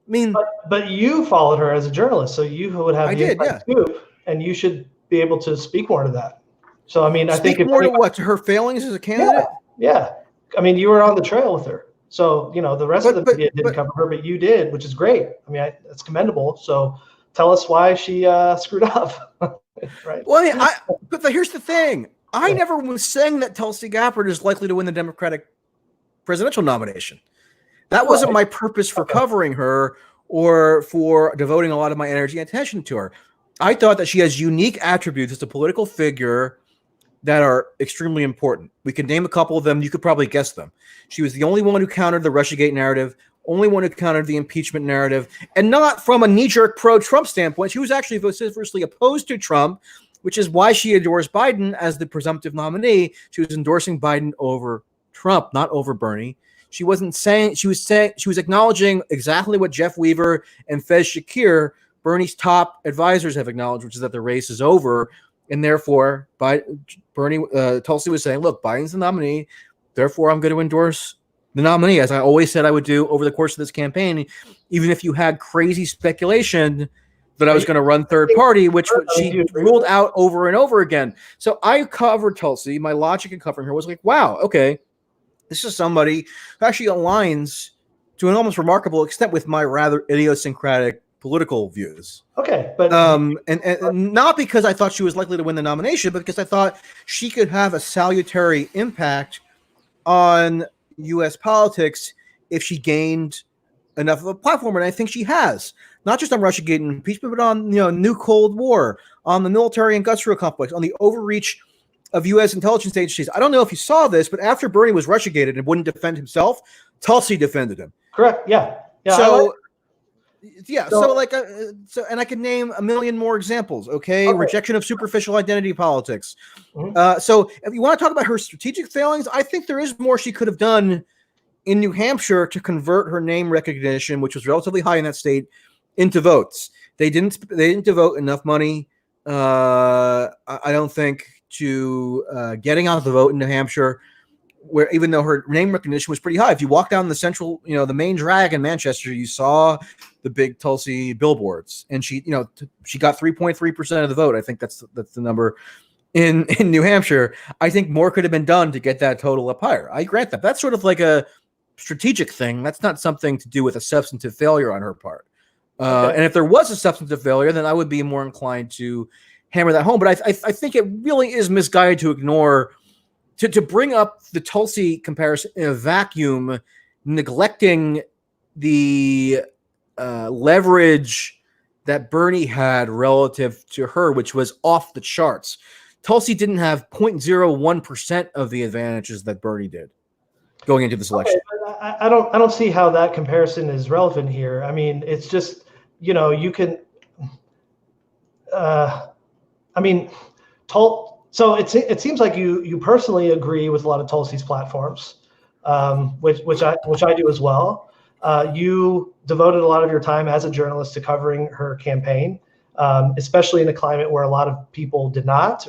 I mean, but you followed her as a journalist, so you would have the inside scoop, and you should be able to speak more to that. So, I mean, I think more to what? To her failings as a candidate? Yeah. I mean, you were on the trail with her. So, the rest of the media didn't cover her, but you did, which is great. I mean, it's commendable. So tell us why she screwed up. Right. Well, but here's the thing. I never was saying that Tulsi Gabbard is likely to win the Democratic presidential nomination. That wasn't my purpose for covering her or for devoting a lot of my energy and attention to her. I thought that she has unique attributes as a political figure that are extremely important. We could name a couple of them. You could probably guess them. She was the only one who countered the Russiagate narrative, only one who countered the impeachment narrative, and not from a knee-jerk pro-Trump standpoint. She was actually vociferously opposed to Trump, which is why she endorsed Biden as the presumptive nominee. She was endorsing Biden over Trump, not over Bernie. She was acknowledging exactly what Jeff Weaver and Fez Shakir, Bernie's top advisors, have acknowledged, which is that the race is over. And therefore, Tulsi was saying, look, Biden's the nominee. Therefore, I'm going to endorse the nominee, as I always said I would do over the course of this campaign, even if you had crazy speculation that I was going to run third party, which she ruled out over and over again. So I covered Tulsi. My logic in covering her was like, wow, okay, this is somebody who actually aligns to an almost remarkable extent with my rather idiosyncratic political views. Okay, but and not because I thought she was likely to win the nomination, but because I thought she could have a salutary impact on U.S. politics if she gained enough of a platform, and I think she has. Not just on Russiagate and impeachment, but on new Cold War, on the military industrial complex, on the overreach of U.S. intelligence agencies. I don't know if you saw this, but after Bernie was Russiagated and wouldn't defend himself, Tulsi defended him. Correct. Yeah. So. And I could name a million more examples. Okay. Rejection of superficial identity politics. Mm-hmm. So if you want to talk about her strategic failings, I think there is more she could have done in New Hampshire to convert her name recognition, which was relatively high in that state, into votes. They didn't devote enough money, I don't think, to getting out the vote in New Hampshire, where even though her name recognition was pretty high. If you walk down the central, the main drag in Manchester, you saw the big Tulsi billboards, and she got 3.3% of the vote. I think that's the number in New Hampshire. I think more could have been done to get that total up higher. I grant that. That's sort of like a strategic thing. That's not something to do with a substantive failure on her part. And if there was a substantive failure, then I would be more inclined to hammer that home. But I think it really is misguided to ignore, to bring up the Tulsi comparison in a vacuum, neglecting the leverage that Bernie had relative to her, which was off the charts. Tulsi didn't have 0.01% of the advantages that Bernie did going into this election. Okay, I don't see how that comparison is relevant here. I mean, it's just, you can, so it seems like you personally agree with a lot of Tulsi's platforms, which I do as well. You devoted a lot of your time as a journalist to covering her campaign, especially in a climate where a lot of people did not,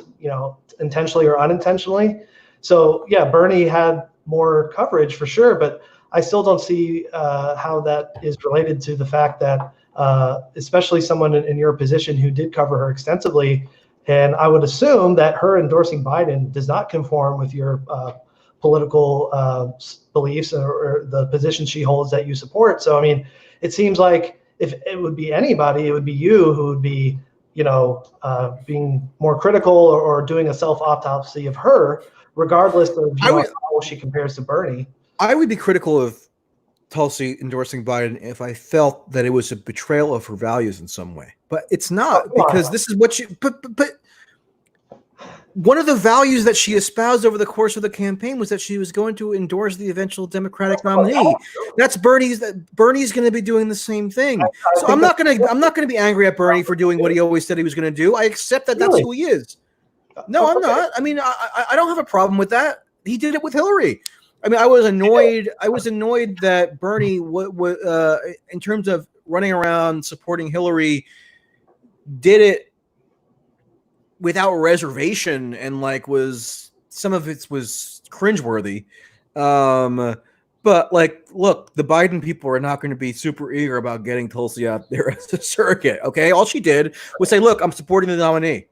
intentionally or unintentionally. So yeah, Bernie had more coverage for sure, but I still don't see how that is related to the fact that, especially someone in your position who did cover her extensively. And I would assume that her endorsing Biden does not conform with your political beliefs or the position she holds that you support. So, I mean, it seems like if it would be anybody, it would be you who would be, being more critical or doing a self-autopsy of her, regardless of how she compares to Bernie. I would be critical of Tulsi endorsing Biden if I felt that it was a betrayal of her values in some way, but it's not, because this is what she. But one of the values that she espoused over the course of the campaign was that she was going to endorse the eventual Democratic nominee. That's Bernie's. Bernie's going to be doing the same thing. So I'm not going to be angry at Bernie for doing what he always said he was going to do. I accept that that's who he is. No, I'm not. I mean, I don't have a problem with that. He did it with Hillary. I mean, I was annoyed that Bernie, in terms of running around supporting Hillary, did it without reservation, and some of it was cringeworthy. But look, the Biden people are not going to be super eager about getting Tulsi out there as a surrogate. Okay, all she did was say, "Look, I'm supporting the nominee."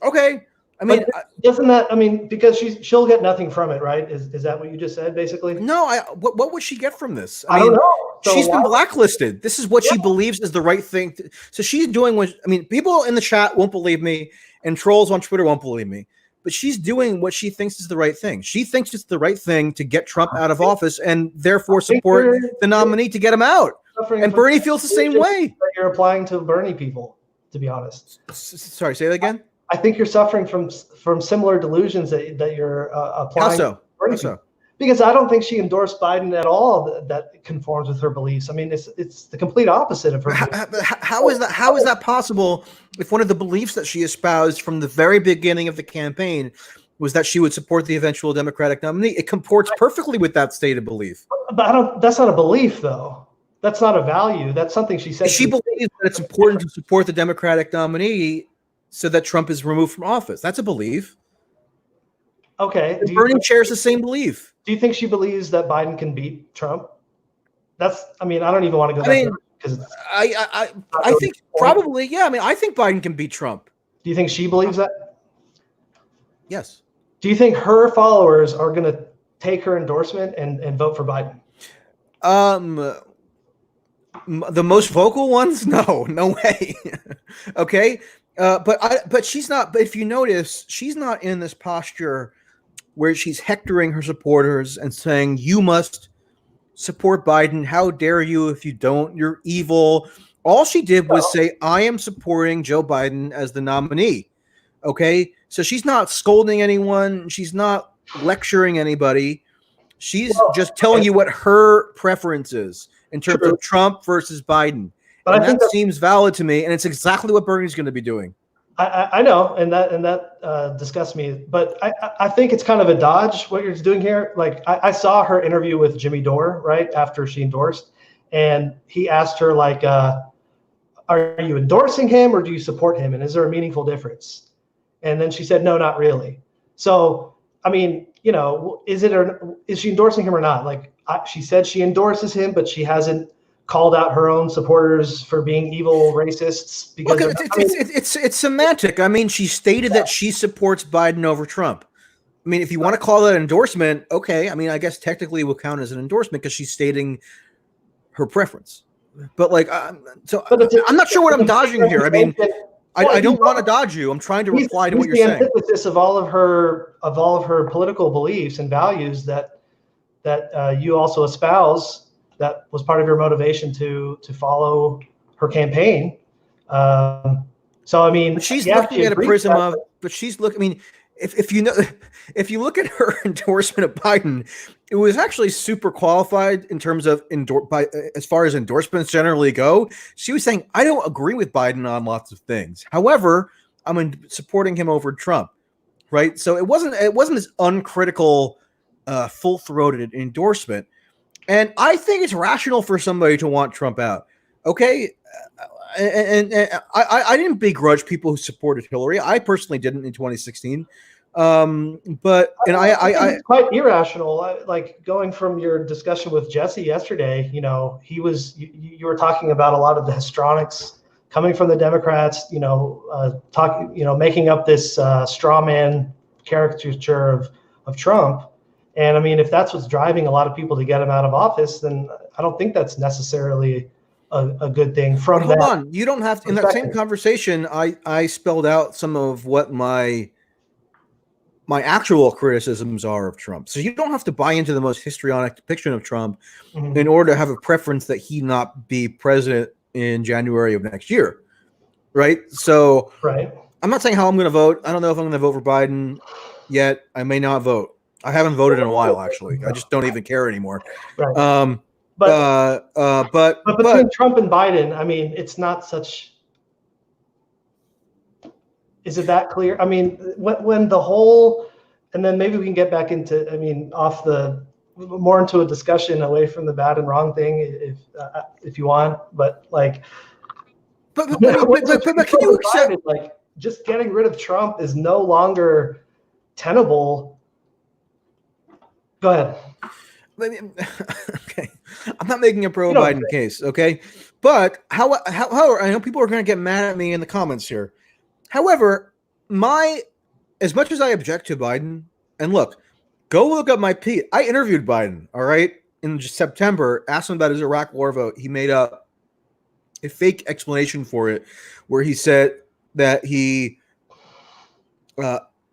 Okay. I mean, doesn't that? I mean, because she'll get nothing from it, right? Is that what you just said, basically? No. What would she get from this? I don't know. So she's been blacklisted. This is what she believes is the right thing. So she's doing what. I mean, people in the chat won't believe me, and trolls on Twitter won't believe me. But she's doing what she thinks is the right thing. She thinks it's the right thing to get Trump out of office and therefore support the nominee to get him out. And Bernie feels the same way. You're applying to Bernie people, to be honest. Sorry, say that again. I think you're suffering from similar delusions that you're applying. How so? Bernie people. Because I don't think she endorsed Biden at all. That conforms with her beliefs. I mean, it's the complete opposite of her. How is that? How is that possible? If one of the beliefs that she espoused from the very beginning of the campaign was that she would support the eventual Democratic nominee, it comports perfectly with that stated belief. But that's not a belief, though. That's not a value. That's something she said. She believes that it's important to support the Democratic nominee so that Trump is removed from office. That's a belief. Okay. Bernie shares the same belief. Do you think she believes that Biden can beat Trump? I mean, I don't even want to go there because I think probably, yeah. I mean, I think Biden can beat Trump. Do you think she believes that? Yes. Do you think her followers are going to take her endorsement and vote for Biden? The most vocal ones? No way. Okay. But she's not, but if you notice, she's not in this posture where she's hectoring her supporters and saying, you must support Biden. How dare you? If you don't, you're evil. All she did was say, I am supporting Joe Biden as the nominee. Okay. So she's not scolding anyone. She's not lecturing anybody. She's just telling you what her preference is in terms of Trump versus Biden. But I think that seems valid to me. And it's exactly what Bernie's going to be doing. I know, and that disgusts me. But I think it's kind of a dodge what you're doing here. Like I saw her interview with Jimmy Dore right after she endorsed, and he asked her like, "Are you endorsing him or do you support him? And is there a meaningful difference?" And then she said, "No, not really." So I mean, is she endorsing him or not? Like she said she endorses him, but she hasn't called out her own supporters for being evil racists. Because it's semantic. I mean, she stated that she supports Biden over Trump. I mean, if you want to call that an endorsement, okay. I mean, I guess technically it will count as an endorsement because she's stating her preference. But I'm not sure what I'm dodging here. I mean, I don't want to dodge you. I'm trying to reply to what you're saying. The antithesis of all of her political beliefs and values that you also espouse. That was part of your motivation to follow her campaign. So I mean, but she's looking at a prism of. But she's looking. I mean, if you look at her endorsement of Biden, it was actually super qualified in terms of as far as endorsements generally go. She was saying, I don't agree with Biden on lots of things. However, I'm supporting him over Trump, right? So it wasn't this uncritical, full-throated endorsement. And I think it's rational for somebody to want Trump out. Okay. And I didn't begrudge people who supported Hillary. I personally didn't in 2016. But it's quite irrational. Like going from your discussion with Jesse yesterday, you were talking about a lot of the histrionics coming from the Democrats, making up this straw man caricature of Trump. And I mean, if that's what's driving a lot of people to get him out of office, then I don't think that's necessarily a good thing. Hold on, you don't have to. In that same conversation, I spelled out some of what my actual criticisms are of Trump. So you don't have to buy into the most histrionic depiction of Trump in order to have a preference that he not be president in January of next year, right? So I'm not saying how I'm going to vote. I don't know if I'm going to vote for Biden yet. I may not vote. I haven't voted in a while, actually. I just don't even care anymore. Right. But between Trump and Biden, I mean, it's not such. Is it that clear? I mean, when the whole, and then maybe we can get back into, more into a discussion away from the bad and wrong thing, if you want. But can you accept just getting rid of Trump is no longer tenable? Go ahead. Okay, I'm not making a pro-Biden case, okay? But however, I know people are going to get mad at me in the comments here. However, as much as I object to Biden, and look, go look up my piece. I interviewed Biden, all right, in September, asked him about his Iraq war vote. He made up a fake explanation for it, where he said that he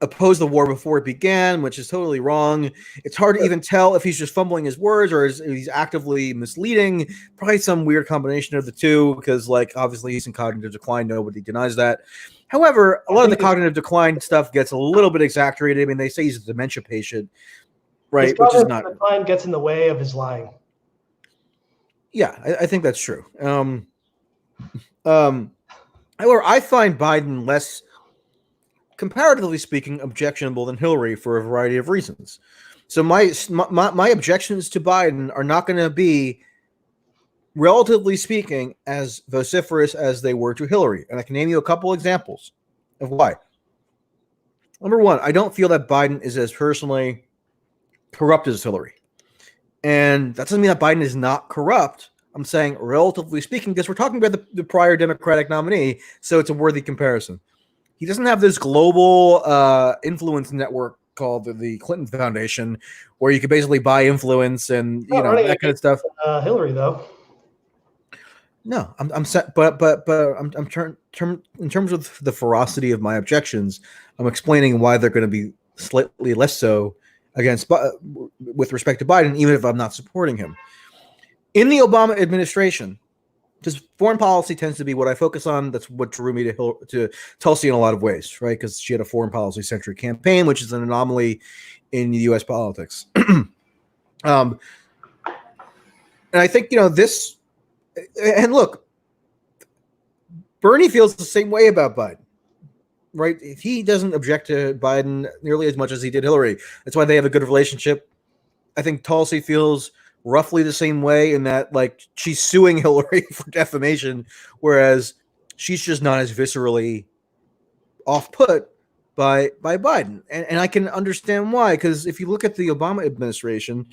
opposed the war before it began, which is totally wrong. It's hard to even tell if he's just fumbling his words or he's actively misleading. Probably some weird combination of the two, because, like, obviously he's in cognitive decline. Nobody denies that. However, a lot of the cognitive decline stuff gets a little bit exaggerated. I mean, they say he's a dementia patient, right? Which is not. Decline gets in the way of his lying. Yeah, I think that's true. However, I find Biden less, comparatively speaking, objectionable than Hillary for a variety of reasons. So my objections to Biden are not going to be, relatively speaking, as vociferous as they were to Hillary. And I can name you a couple examples of why. Number one, I don't feel that Biden is as personally corrupt as Hillary. And that doesn't mean that Biden is not corrupt. I'm saying, relatively speaking, because we're talking about the prior Democratic nominee, so it's a worthy comparison. He doesn't have this global influence network called the Clinton Foundation, where you could basically buy influence and that kind of stuff. Hillary, though. No, I'm set, but I'm in terms of the ferocity of my objections, I'm explaining why they're going to be slightly less so with respect to Biden, even if I'm not supporting him. In the Obama administration, because foreign policy tends to be what I focus on. That's what drew me to Tulsi in a lot of ways, right? Because she had a foreign policy centric campaign, which is an anomaly in U.S. politics. And I think this. And look, Bernie feels the same way about Biden, right? He doesn't object to Biden nearly as much as he did Hillary. That's why they have a good relationship. I think Tulsi feels roughly the same way in that, like, she's suing Hillary for defamation, whereas she's just not as viscerally off-put by Biden. And I can understand why, because if you look at the Obama administration,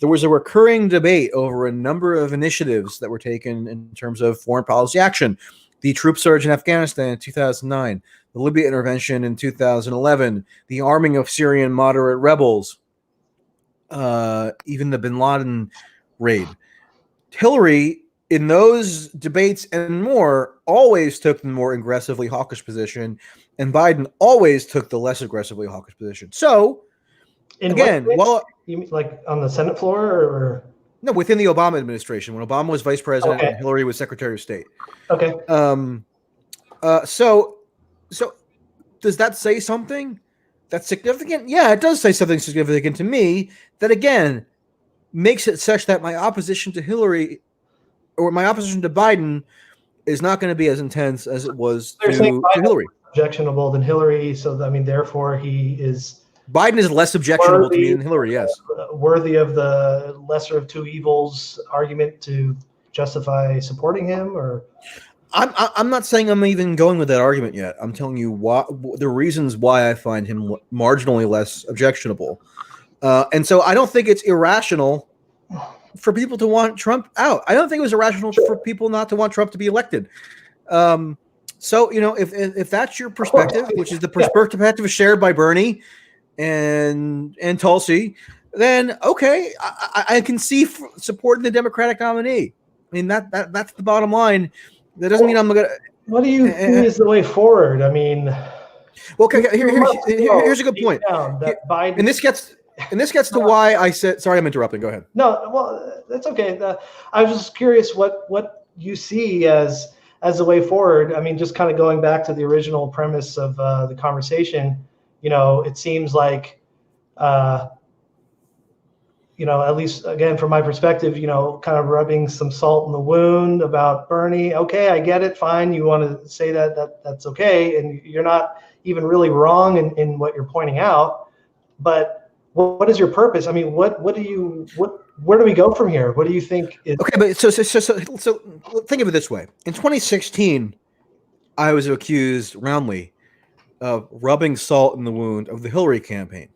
there was a recurring debate over a number of initiatives that were taken in terms of foreign policy action. The troop surge in Afghanistan in 2009, the Libya intervention in 2011, the arming of Syrian moderate rebels, even the bin Laden raid. Hillary, in those debates and more, always took the more aggressively hawkish position, and Biden always took the less aggressively hawkish position. So, again, you mean like on the Senate floor, or no, within the Obama administration, when Obama was vice president and Hillary was Secretary of State. Okay. So does that say something that's significant? Yeah, it does say something significant to me. That again makes it such that my opposition to Hillary or my opposition to Biden is not going to be as intense as it was to Hillary. Objectionable than Hillary, so therefore Biden is less objectionable to me than Hillary. Yes, worthy of the lesser of two evils argument to justify supporting him, or. I'm not saying I'm even going with that argument yet. I'm telling you the reasons why I find him marginally less objectionable. And so I don't think it's irrational for people to want Trump out. I don't think it was irrational for people not to want Trump to be elected. So, if that's your perspective, which is the perspective shared by Bernie and Tulsi, then okay, I can see supporting the Democratic nominee. I mean, that's the bottom line. That doesn't mean I'm gonna. What do you think is the way forward? I mean, well, okay, here's a good point. Biden, and this gets to why I said. Sorry, I'm interrupting. Go ahead. No, well, that's okay. I was just curious what you see as the way forward. I mean, just kind of going back to the original premise of the conversation. It seems like, at least again from my perspective, kind of rubbing some salt in the wound about Bernie. Okay, I get it. Fine, you want to say that's okay, and you're not even really wrong in what you're pointing out. But what is your purpose? I mean, where do we go from here? What do you think? Okay, but so think of it this way. In 2016, I was accused roundly of rubbing salt in the wound of the Hillary campaign.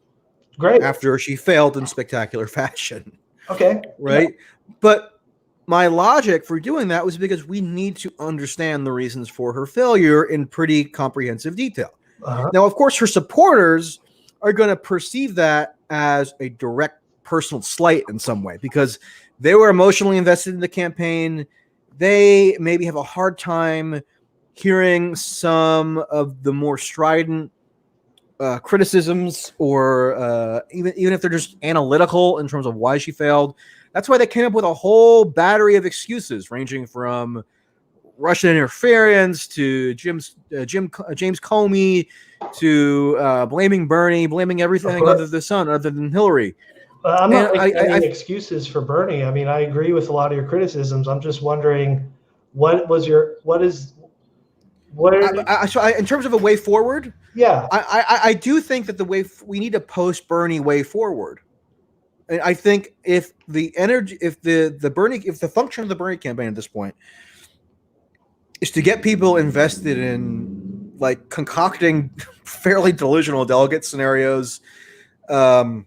Great. After she failed in spectacular fashion. Okay. Right? Yeah. But my logic for doing that was because we need to understand the reasons for her failure in pretty comprehensive detail. Now, of course, her supporters are going to perceive that as a direct personal slight in some way because they were emotionally invested in the campaign. They maybe have a hard time hearing some of the more strident criticisms, or even if they're just analytical in terms of why she failed. That's why they came up with a whole battery of excuses, ranging from Russian interference to James Comey to blaming Bernie, blaming everything under the sun other than Hillary. I'm not making any excuses for Bernie. I mean, I agree with a lot of your criticisms. I'm just wondering, in terms of a way forward, yeah, I do think that we need a post Bernie way forward. And I think if the function of the Bernie campaign at this point is to get people invested in like concocting fairly delusional delegate scenarios, then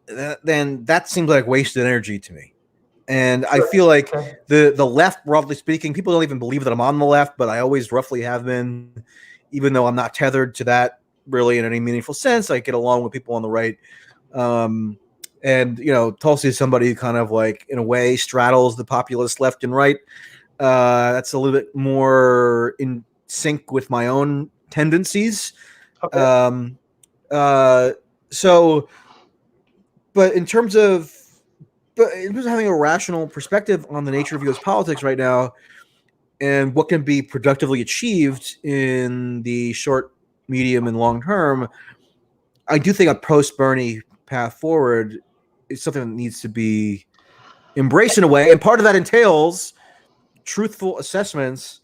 that seems like wasted energy to me. And I feel like the left, broadly speaking, people don't even believe that I'm on the left, but I always roughly have been, even though I'm not tethered to that really in any meaningful sense. I get along with people on the right. And, Tulsi is somebody who kind of like, in a way, straddles the populist left and right. That's a little bit more in sync with my own tendencies. Okay. But in terms of having a rational perspective on the nature of U.S. politics right now and what can be productively achieved in the short, medium, and long term, I do think a post-Bernie path forward is something that needs to be embraced in a way. And part of that entails truthful assessments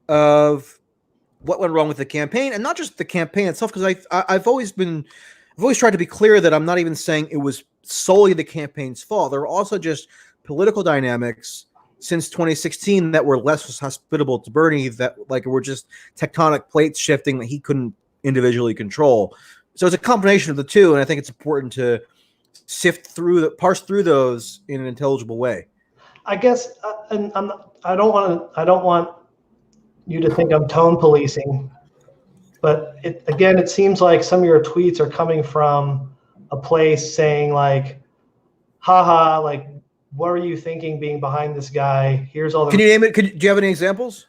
of what went wrong with the campaign, and not just the campaign itself, because I've always tried to be clear that I'm not even saying it was solely the campaign's fault. There were also just political dynamics since 2016 that were less hospitable to Bernie, that like were just tectonic plates shifting that he couldn't individually control. So it's a combination of the two, and I think it's important to parse through those in an intelligible way. I guess, and I don't want you to think I'm tone policing, but it seems like some of your tweets are coming from a place saying like, haha, like, what are you thinking being behind this guy? Here's all the. Can you name it? Do you have any examples?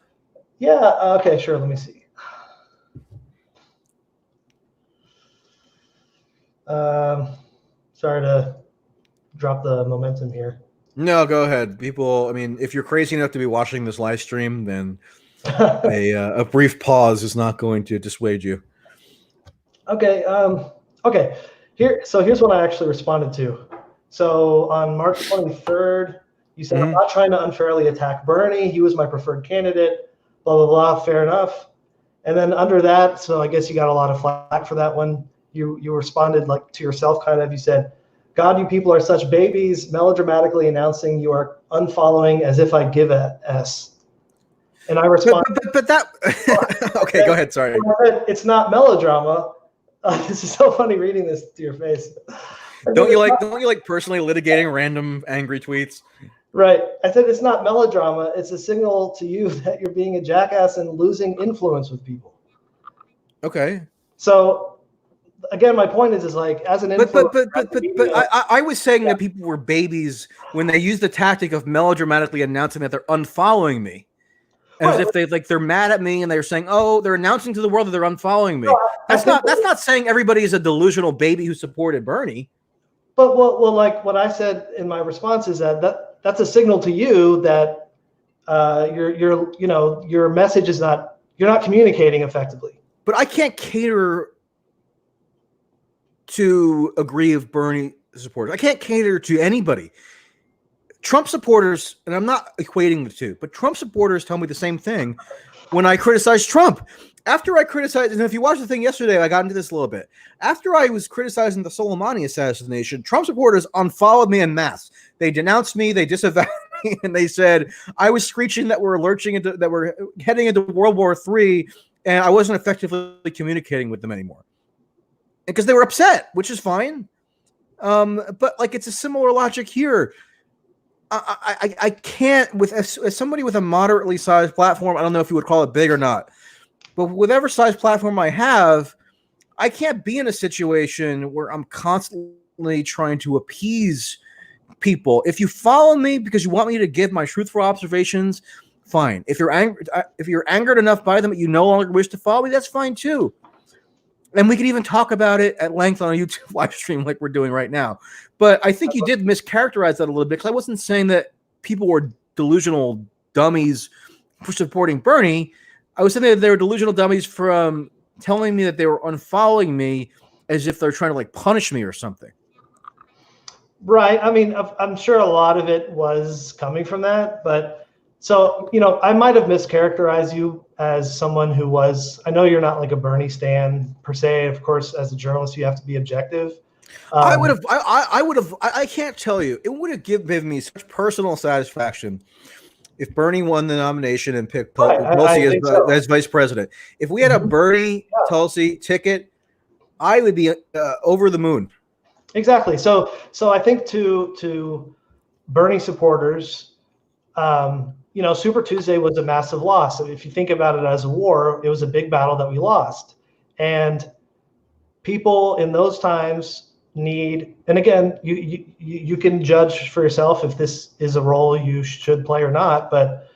Yeah. Okay, sure. Let me see. Sorry to drop the momentum here. No, go ahead. People, I mean, if you're crazy enough to be watching this live stream, then a brief pause is not going to dissuade you. Okay. Okay. Here's what I actually responded to. So on March 23rd, you said, I'm not trying to unfairly attack Bernie. He was my preferred candidate, blah, blah, blah. Fair enough. And then under that, so I guess you got a lot of flack for that one. You responded like to yourself, kind of. You said, God, you people are such babies, melodramatically announcing you are unfollowing as if I give a S. And I responded. But that, okay, go ahead. Sorry. It's not melodrama. This is so funny reading this to your face. Don't you like personally litigating random angry tweets? Right. I said it's not melodrama. It's a signal to you that you're being a jackass and losing influence with people. Okay. So again, my point is like, as an influencer, but I was saying that people were babies when they used the tactic of melodramatically announcing that they're unfollowing me. As if they're mad at me and they're saying, "Oh, they're announcing to the world that they're unfollowing me." That's not saying everybody is a delusional baby who supported Bernie. But well, like what I said in my response is that's a signal to you that your message is you're not communicating effectively. But I can't cater to agree with Bernie supporters. I can't cater to anybody. Trump supporters, and I'm not equating the two, but Trump supporters tell me the same thing when I criticize Trump. After I criticized, and if you watched the thing yesterday, I got into this a little bit. After I was criticizing the Soleimani assassination, Trump supporters unfollowed me en masse. They denounced me, they disavowed me, and they said I was screeching that we're heading into World War III, and I wasn't effectively communicating with them anymore. Because they were upset, which is fine. But like it's a similar logic here. I can't, as somebody with a moderately sized platform, I don't know if you would call it big or not. But with whatever size platform I have, I can't be in a situation where I'm constantly trying to appease people. If you follow me because you want me to give my truthful observations, fine. If you're angered enough by them that you no longer wish to follow me, that's fine too. And we could even talk about it at length on a YouTube live stream like we're doing right now. But I think you did mischaracterize that a little bit, because I wasn't saying that people were delusional dummies for supporting Bernie. I was saying that they were delusional dummies from telling me that they were unfollowing me as if they're trying to like punish me or something. Right. I mean, I'm sure a lot of it was coming from that, but so, you know, I might have mischaracterized you as someone who was, I know you're not like a Bernie stan per se. Of course, as a journalist, you have to be objective. I can't tell you, it would have given me such personal satisfaction if Bernie won the nomination and picked Tulsi as vice president. If we had a Bernie Tulsi ticket, I would be over the moon. Exactly. So I think to Bernie supporters, you know, Super Tuesday was a massive loss. So if you think about it as a war, it was a big battle that we lost. And people in those times need, and again, you can judge for yourself if this is a role you should play or not. But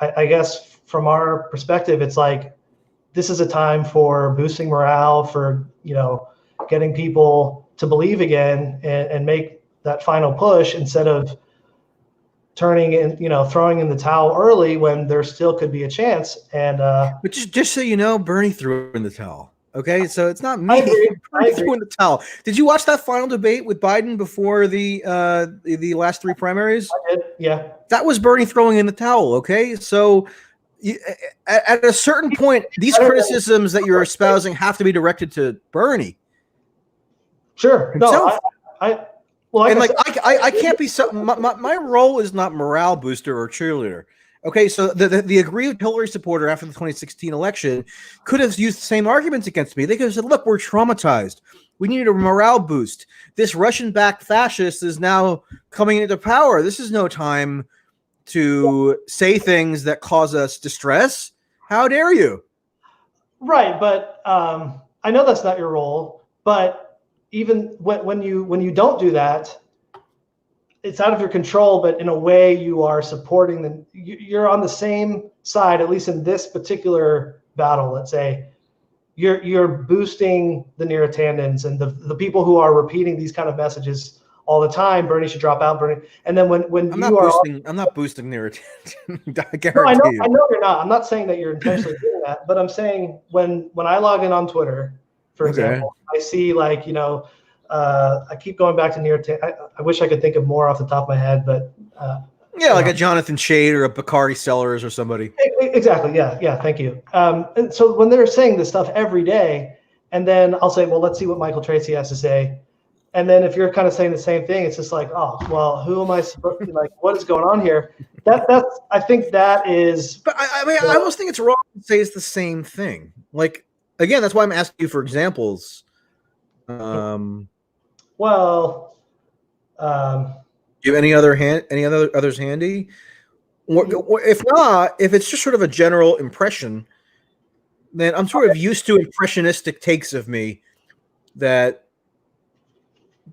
I guess from our perspective, it's like, this is a time for boosting morale, for, you know, getting people to believe again and make that final push instead of turning in, you know, throwing in the towel early when there still could be a chance. And but just so you know, Bernie threw in the towel. Okay, so it's not me. I threw in the towel. Did you watch that final debate with Biden before the last three primaries? I did, yeah. That was Bernie throwing in the towel. Okay, so at a certain point, these criticisms that you're espousing have to be directed to Bernie. Sure. Himself. No, well, I can't be so. My role is not morale booster or cheerleader. Okay, so the aggrieved Hillary supporter after the 2016 election could have used the same arguments against me. They could have said, "Look, we're traumatized. We need a morale boost. This Russian-backed fascist is now coming into power. This is no time to say things that cause us distress. How dare you?" Right, but I know that's not your role. But even when you don't do that, it's out of your control, but in a way you are supporting you're on the same side, at least in this particular battle. Let's say you're boosting the Neratandans and the people who are repeating these kind of messages all the time. Bernie should drop out. Bernie, and then when I'm not boosting Neratandans. I guarantee you. I know you're not. I'm not saying that you're intentionally doing that, but I'm saying when I log in on Twitter, for example, I see, like, you know, I keep going back to Neratandans. I wish I could think of more off the top of my head, but like a Jonathan Shade or a Bacardi Sellers or somebody. Exactly. Yeah. Thank you. And so when they're saying this stuff every day, and then I'll say, well, let's see what Michael Tracey has to say. And then if you're kind of saying the same thing, it's just like, oh, well, who am I supposed to, like, what is going on here? I think that is. But I mean, I almost think it's wrong to say it's the same thing. Like, again, that's why I'm asking you for examples. Well, do you have any others handy? If not, if it's just sort of a general impression, then I'm sort of used to impressionistic takes of me that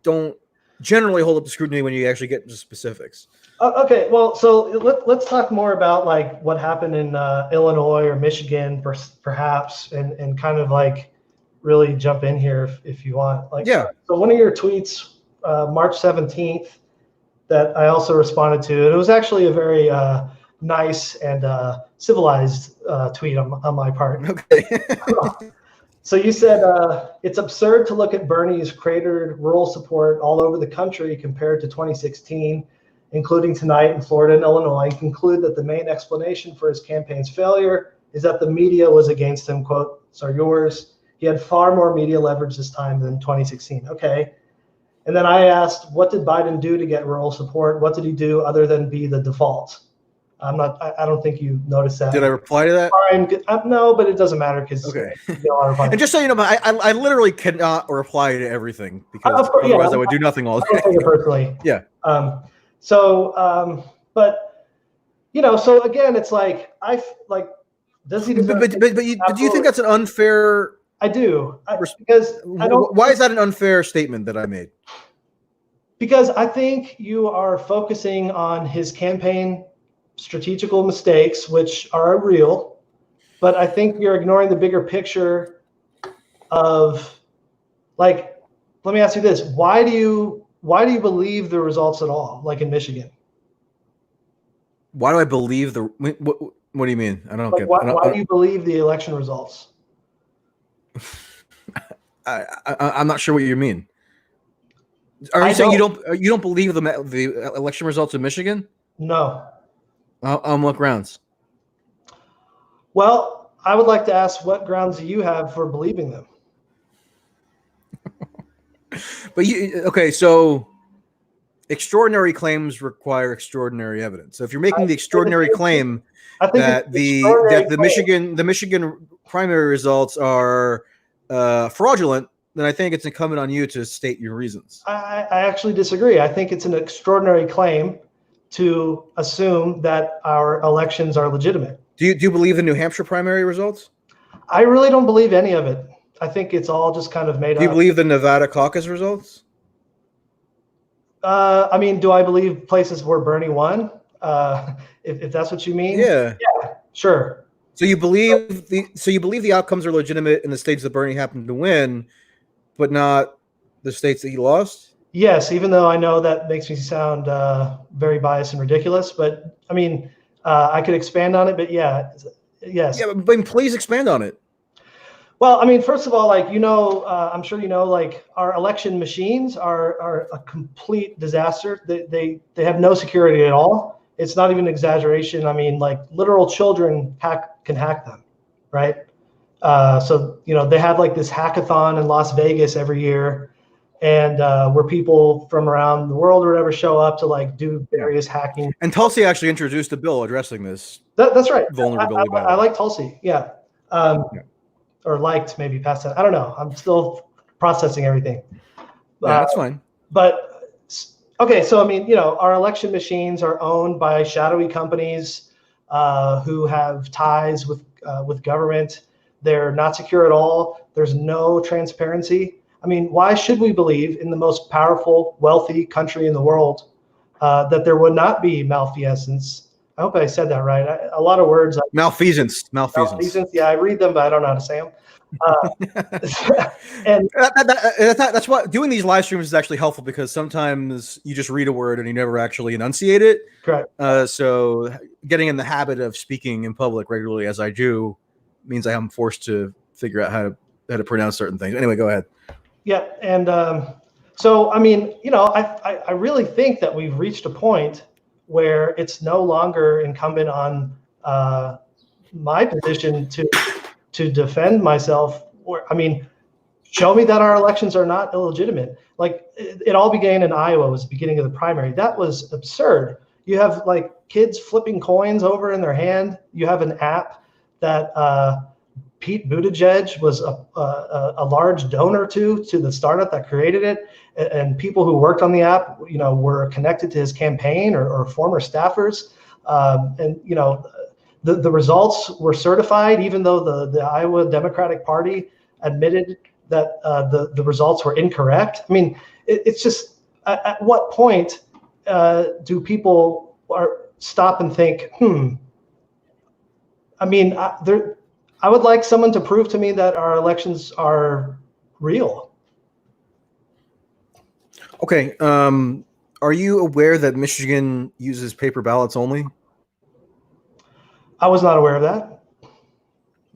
don't generally hold up to scrutiny when you actually get into specifics. Okay, well, so let's talk more about like what happened in Illinois or Michigan, perhaps, and kind of like really jump in here if you want. Like, yeah. So one of your tweets, March 17th, that I also responded to, and it was actually a very nice and civilized tweet on my part. Okay. So you said, it's absurd to look at Bernie's cratered rural support all over the country compared to 2016, including tonight in Florida and Illinois, and conclude that the main explanation for his campaign's failure is that the media was against him. Quotes are yours. He had far more media leverage this time than 2016. Okay. And then I asked, what did Biden do to get rural support? What did he do other than be the default? I don't think you noticed that. Did I reply to that? No, but it doesn't matter because okay. And just so you know, I literally cannot reply to everything because otherwise I would do nothing all day. I don't take it personally. Yeah. But you know, so again, it's like Does he But deserve? do you think that's an unfair? I do, because I don't. Why is that an unfair statement that I made? Because I think you are focusing on his campaign strategical mistakes, which are real, but I think you're ignoring the bigger picture of, like, let me ask you this: why do you believe the results at all, like in Michigan? Why do I believe the? What do you mean? I don't Like, get. why do you believe the election results? I'm not sure what you mean. Are you saying you don't believe the election results in Michigan? No. On what grounds? Well, I would like to ask, what grounds do you have for believing them? But okay, so extraordinary claims require extraordinary evidence. So if you're making the extraordinary claim that the Michigan primary results are fraudulent, then I think it's incumbent on you to state your reasons. I actually disagree. I think it's an extraordinary claim to assume that our elections are legitimate. Do you believe the New Hampshire primary results? I really don't believe any of it. I think it's all just kind of made up. Do you believe the Nevada caucus results? I mean, do I believe places where Bernie won? If that's what you mean? Yeah, sure. So you believe the outcomes are legitimate in the states that Bernie happened to win, but not the states that he lost? Yes, even though I know that makes me sound very biased and ridiculous, but I mean, I could expand on it, but yes. Yeah, but please expand on it. Well, I mean, first of all, like, I'm sure you know, like, our election machines are a complete disaster. They have no security at all. It's not even an exaggeration. I mean, like, literal children can hack them, right? So they have like this hackathon in Las Vegas every year, and where people from around the world or whatever show up to like do various hacking. And Tulsi actually introduced a bill addressing this. That's right. Vulnerability. I like Tulsi. Yeah. Or liked, maybe past that. I don't know. I'm still processing everything. Yeah, that's fine. But okay, so I mean, our election machines are owned by shadowy companies who have ties with government. They're not secure at all. There's no transparency. I mean, why should we believe in the most powerful, wealthy country in the world that there would not be malfeasance? I hope I said that right. A lot of words. Malfeasance. Yeah, I read them, but I don't know how to say them. And that's why doing these live streams is actually helpful, because sometimes you just read a word and you never actually enunciate it. Correct. So getting in the habit of speaking in public regularly, as I do, means I am forced to figure out how to pronounce certain things. Anyway, go ahead. Yeah, and so I mean, I really think that we've reached a point where it's no longer incumbent on my position to defend myself. Or, I mean, show me that our elections are not illegitimate. Like, it all began in Iowa, was the beginning of the primary. That was absurd. You have like kids flipping coins over in their hand. You have an app that Pete Buttigieg was a large donor to the startup that created it, and people who worked on the app, were connected to his campaign or former staffers, and the results were certified, even though the Iowa Democratic Party admitted that the results were incorrect. I mean, it's just, at what point do people stop and think, I mean, I would like someone to prove to me that our elections are real. Okay. Are you aware that Michigan uses paper ballots only? I was not aware of that.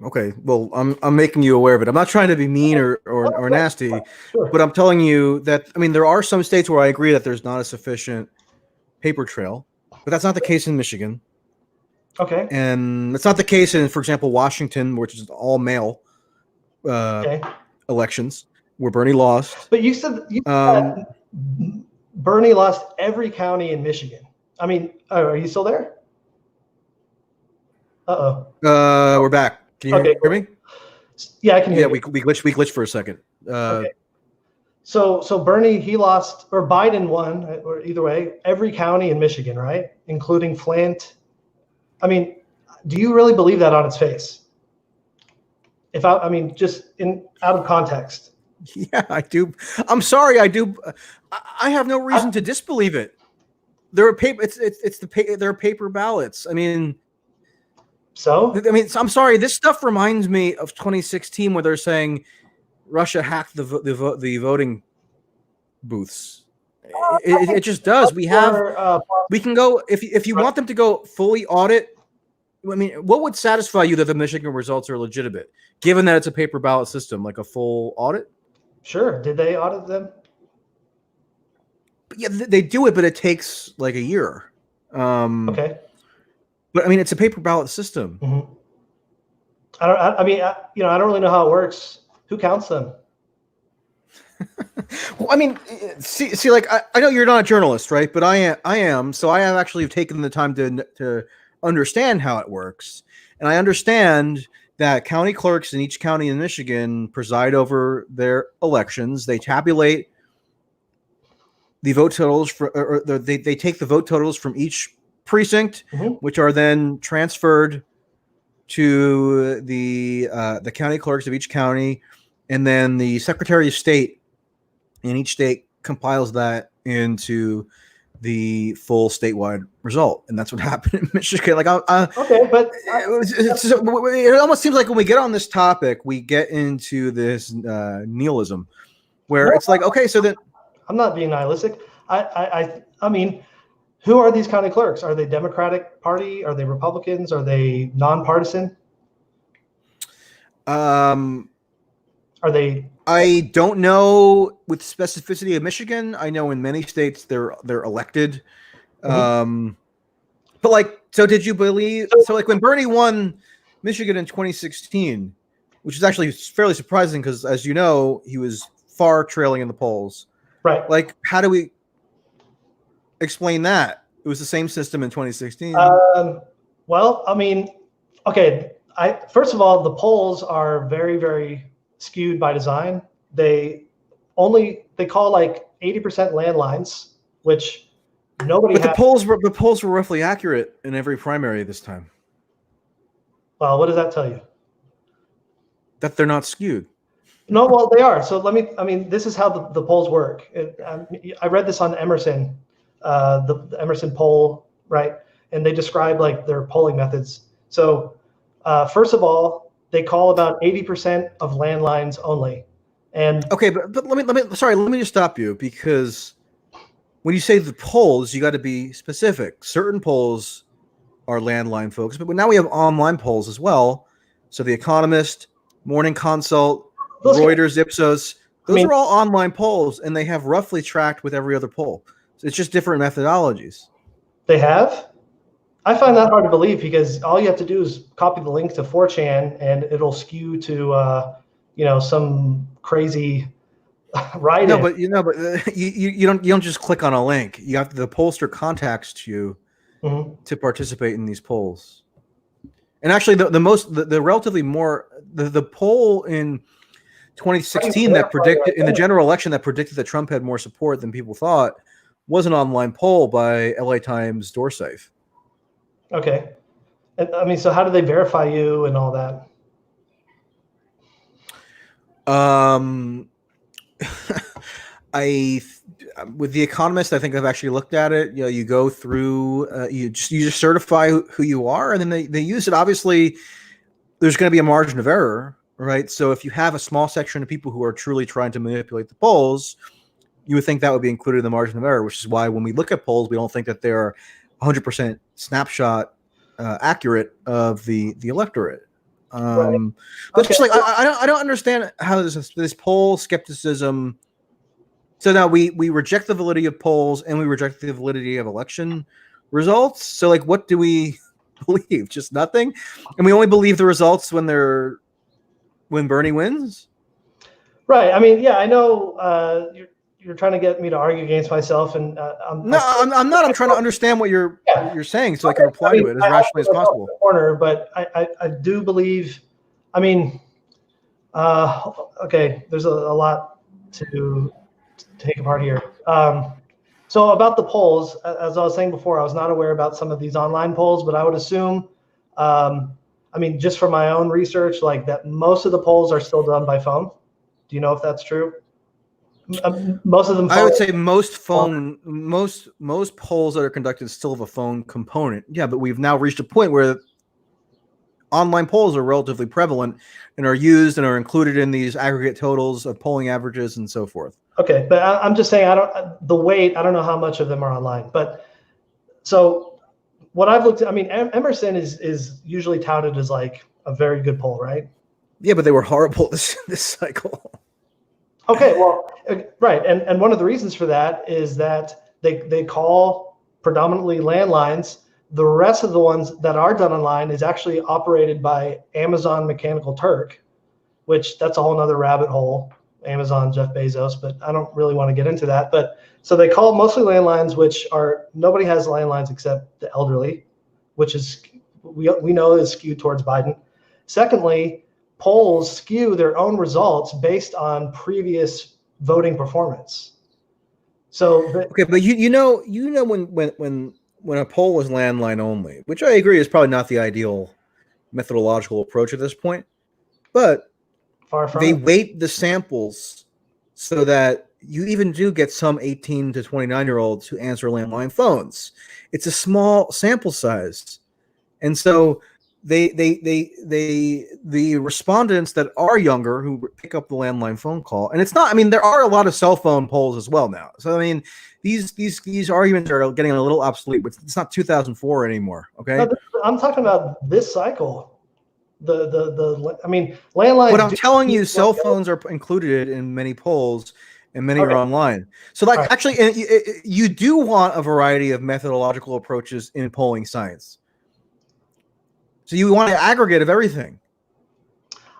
Okay. Well, I'm making you aware of it. I'm not trying to be mean or nasty, Sure. but I'm telling you that, I mean, there are some states where I agree that there's not a sufficient paper trail, but that's not the case in Michigan. Okay. And it's not the case in, for example, Washington, which is all mail elections, where Bernie lost. But you said Bernie lost every county in Michigan. I mean, are you still there? We're back. Can you hear me? Yeah, I can hear you. We glitched for a second. Okay. So Bernie, he lost, or Biden won, or either way, every county in Michigan, right? Including Flint. I mean, do you really believe that on its face? If I mean, just out of context. Yeah, I do. I'm sorry, I do. I have no reason to disbelieve it. There are paper. There are paper ballots. I mean, I'm sorry. This stuff reminds me of 2016, where they're saying Russia hacked the voting booths. It just does. We can go if you want them to go fully audit. I mean, what would satisfy you that the Michigan results are legitimate, given that it's a paper ballot system, like a full audit? Sure. Did they audit them? Yeah, they do it, but it takes like a year. Okay. But I mean, it's a paper ballot system. Mm-hmm. I don't really know how it works. Who counts them? Well, I mean, see, like I know you're not a journalist, right? But I am. So I have actually taken the time to understand how it works, and I understand that county clerks in each county in Michigan preside over their elections. They tabulate the vote totals they take the vote totals from each precinct, mm-hmm. which are then transferred to the county clerks of each county, and then the Secretary of State in each state compiles that into the full statewide result, and that's what happened in Michigan. Like, okay, but it almost seems like when we get on this topic, we get into this nihilism, where it's like, okay, so then I'm not being nihilistic. I mean, who are these county clerks? Are they Democratic Party? Are they Republicans? Are they nonpartisan? Are they? I don't know with specificity of Michigan. I know in many states they're elected. Mm-hmm. But like, so did you believe? So like when Bernie won Michigan in 2016, which is actually fairly surprising because, as you know, he was far trailing in the polls. Right. Like, how do we explain that? It was the same system in 2016. Well, I mean, okay. First of all, the polls are very, very skewed by design. They call like 80% landlines, which nobody. But the polls were roughly accurate in every primary this time. Well, what does that tell you? That they're not skewed. No, well, they are. So this is how the polls work. I read this on Emerson, the Emerson poll, right? And they describe like their polling methods. So first of all, they call about 80% of landlines only. And okay, but let me just stop you, because when you say the polls, you got to be specific. Certain polls are landline focused, but now we have online polls as well. So The Economist, Morning Consult, Reuters, Ipsos, those are all online polls, and they have roughly tracked with every other poll. So it's just different methodologies. They have? I find that hard to believe, because all you have to do is copy the link to 4chan and it'll skew to some crazy write-in. No, but you don't just click on a link. You have the pollster contacts you mm-hmm. to participate in these polls. And actually, the relatively more the poll in 2016 that predicted in the general election that predicted that Trump had more support than people thought was an online poll by LA Times Doorsafe. Okay. I mean, so how do they verify you and all that? With The Economist, I think I've actually looked at it. You know, you go through, you just certify who you are, and then they use it. Obviously, there's going to be a margin of error, right? So if you have a small section of people who are truly trying to manipulate the polls, you would think that would be included in the margin of error, which is why when we look at polls, we don't think that they're 100% snapshot accurate of the electorate. Right. But just like I don't understand how this poll skepticism. So now we reject the validity of polls and we reject the validity of election results. So like, what do we believe? Just nothing, and we only believe the results when Bernie wins. Right. I mean, yeah, I know you're trying to get me to argue against myself, and I'm not. I'm trying to understand what you're saying, so I can reply to it as rationally as possible. But I do believe. I mean, okay, there's a lot to take apart here. So about the polls, as I was saying before, I was not aware about some of these online polls, but I would assume I mean, just from my own research, like that most of the polls are still done by phone. Do you know if that's true? Most of them. I would say most polls that are conducted still have a phone component. Yeah, but we've now reached a point where online polls are relatively prevalent and are used and are included in these aggregate totals of polling averages and so forth. Okay, but I'm just saying I don't know how much of them are online. But so what I've looked at, I mean, Emerson is usually touted as like a very good poll, right? Yeah, but they were horrible this cycle. Okay, well, right, and one of the reasons for that is that they call predominantly landlines. The rest of the ones that are done online is actually operated by Amazon Mechanical Turk, which that's a whole nother rabbit hole. Amazon, Jeff Bezos, but I don't really want to get into that. But so they call mostly landlines, which are nobody has landlines except the elderly, which is we know is skewed towards Biden. Secondly, polls skew their own results based on previous voting performance. So okay, but you know when a poll is landline only, which I agree is probably not the ideal methodological approach at this point, but they weight the samples so that you even do get some 18 to 29-year-olds who answer landline phones. It's a small sample size, and so the respondents that are younger who pick up the landline phone call, and it's not. I mean, there are a lot of cell phone polls as well now. So I mean, these arguments are getting a little obsolete. But it's not 2004 anymore. Okay, no, I'm talking about this cycle. I mean, landlines. What I'm telling you, cell phones are included in many polls, and many are online. So, like, actually, you do want a variety of methodological approaches in polling science. So you want an aggregate of everything.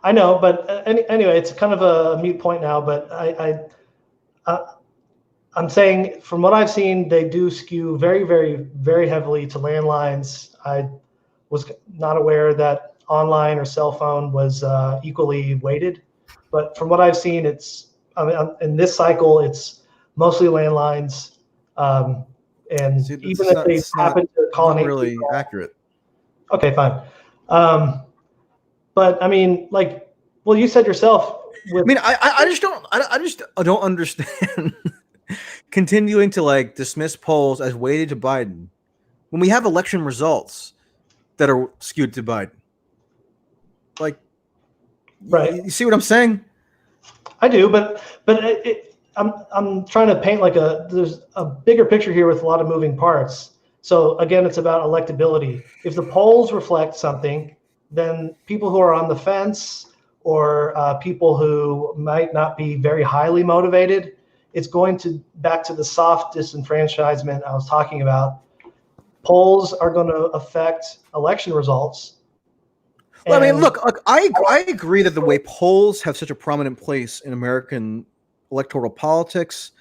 I know, but anyway, it's kind of a moot point now. But I'm saying, from what I've seen, they do skew very, very, very heavily to landlines. I was not aware that online or cell phone was equally weighted, but from what I've seen, in this cycle, it's mostly landlines, and even if they happen to call an really accurate. Okay, fine, but I mean, like, well, you said yourself. I just don't understand continuing to like dismiss polls as weighted to Biden when we have election results that are skewed to Biden. Like, right? You see what I'm saying? I do, but I'm trying to paint like there's a bigger picture here with a lot of moving parts. So again, it's about electability. If the polls reflect something, then people who are on the fence or people who might not be very highly motivated, it's going to back to the soft disenfranchisement I was talking about. Polls are going to affect election results. Well, I mean, look, I agree that the way polls have such a prominent place in American electoral politics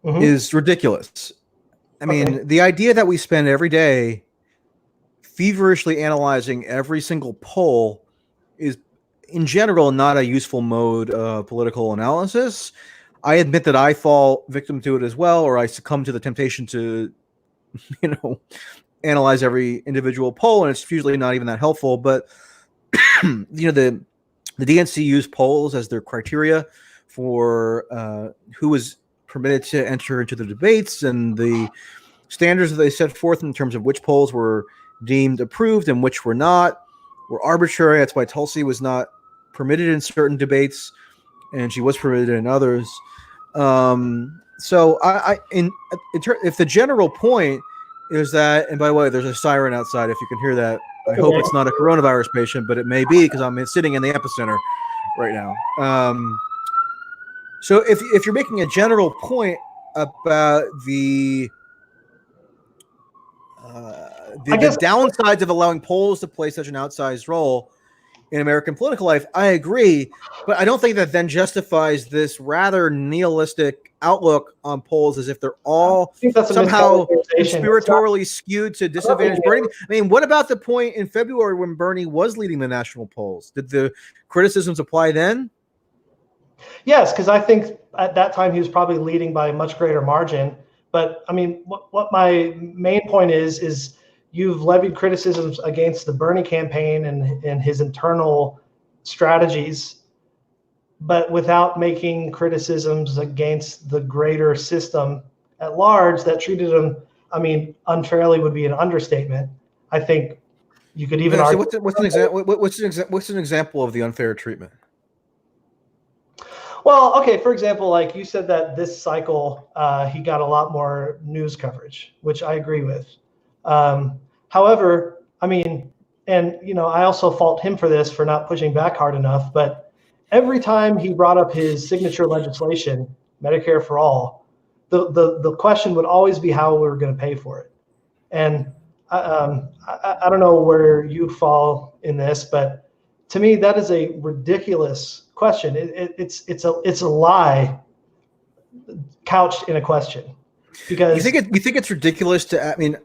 is ridiculous. I mean, the idea that we spend every day feverishly analyzing every single poll is, in general, not a useful mode of political analysis. I admit that I fall victim to it as well, or I succumb to the temptation to, analyze every individual poll, and it's usually not even that helpful. But the DNC used polls as their criteria for who was permitted to enter into the debates, and the standards that they set forth in terms of which polls were deemed approved and which were not were arbitrary. That's why Tulsi was not permitted in certain debates, and she was permitted in others. So if the general point is that, and by the way, there's a siren outside. If you can hear that, I hope it's not a coronavirus patient, but it may be because I'm sitting in the epicenter right now. So if you're making a general point about the downsides of allowing polls to play such an outsized role in American political life, I agree, but I don't think that then justifies this rather nihilistic outlook on polls as if they're all somehow conspiratorially skewed to disadvantage Bernie. I mean, what about the point in February when Bernie was leading the national polls? Did the criticisms apply then? Yes, because I think at that time he was probably leading by a much greater margin. But I mean, what my main point is you've levied criticisms against the Bernie campaign and his internal strategies, but without making criticisms against the greater system at large that treated him, I mean, unfairly would be an understatement. I think you could even argue. What's an example of the unfair treatment? Well, okay, for example, like you said that this cycle, he got a lot more news coverage, which I agree with. However, I mean, and, you know, I also fault him for this, for not pushing back hard enough, but every time he brought up his signature legislation, Medicare for all, the question would always be how we were going to pay for it. And I don't know where you fall in this, but to me, that is a ridiculous question. It's a lie couched in a question. Because you think it's ridiculous to? I mean,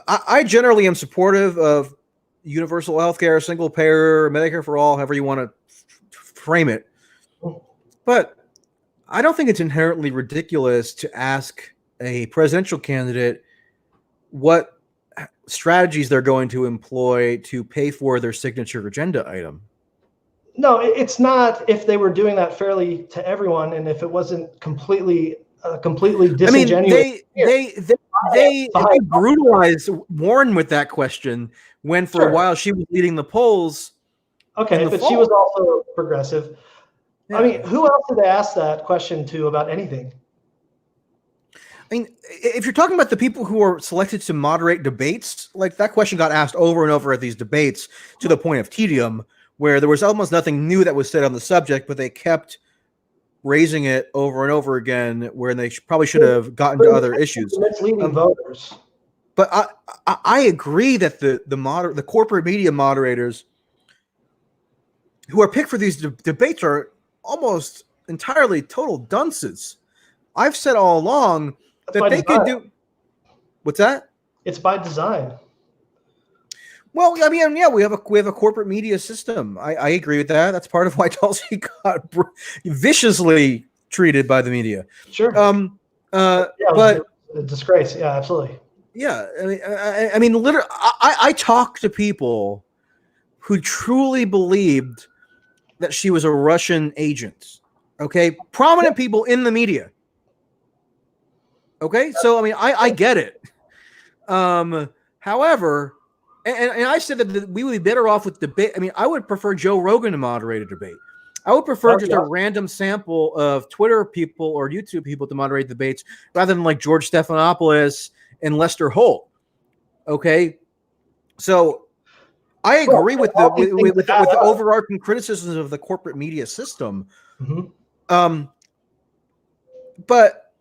I generally am supportive of universal health care, single payer, Medicare for all, however you want to frame it. But I don't think it's inherently ridiculous to ask a presidential candidate what strategies they're going to employ to pay for their signature agenda item. No, it's not if they were doing that fairly to everyone, and if it wasn't completely disingenuous. I mean, they brutalized Warren with that question when for a while she was leading the polls. Okay, but she was also progressive. Yeah. I mean, who else did they ask that question to about anything? I mean, if you're talking about the people who are selected to moderate debates, like that question got asked over and over at these debates to the point of tedium, where there was almost nothing new that was said on the subject, but they kept raising it over and over again, where they probably should have gotten to other issues. Misleading voters. But I agree that the corporate media moderators who are picked for these debates are almost entirely total dunces. I've said all along that they could do. What's that? It's by design. Well, I mean, yeah, we have a corporate media system. I agree with that. That's part of why Tulsi got viciously treated by the media. Sure. But a disgrace. Yeah, absolutely. Yeah, I mean, literally, I talked to people who truly believed that she was a Russian agent. Okay, prominent people in the media. Okay, so I mean, I get it. However, and I said that we would be better off with debate. I mean, I would prefer Joe Rogan to moderate a debate. I would prefer just a random sample of Twitter people or YouTube people to moderate debates rather than like George Stephanopoulos and Lester Holt. Okay, so I agree with the overarching criticisms of the corporate media system. Mm-hmm. But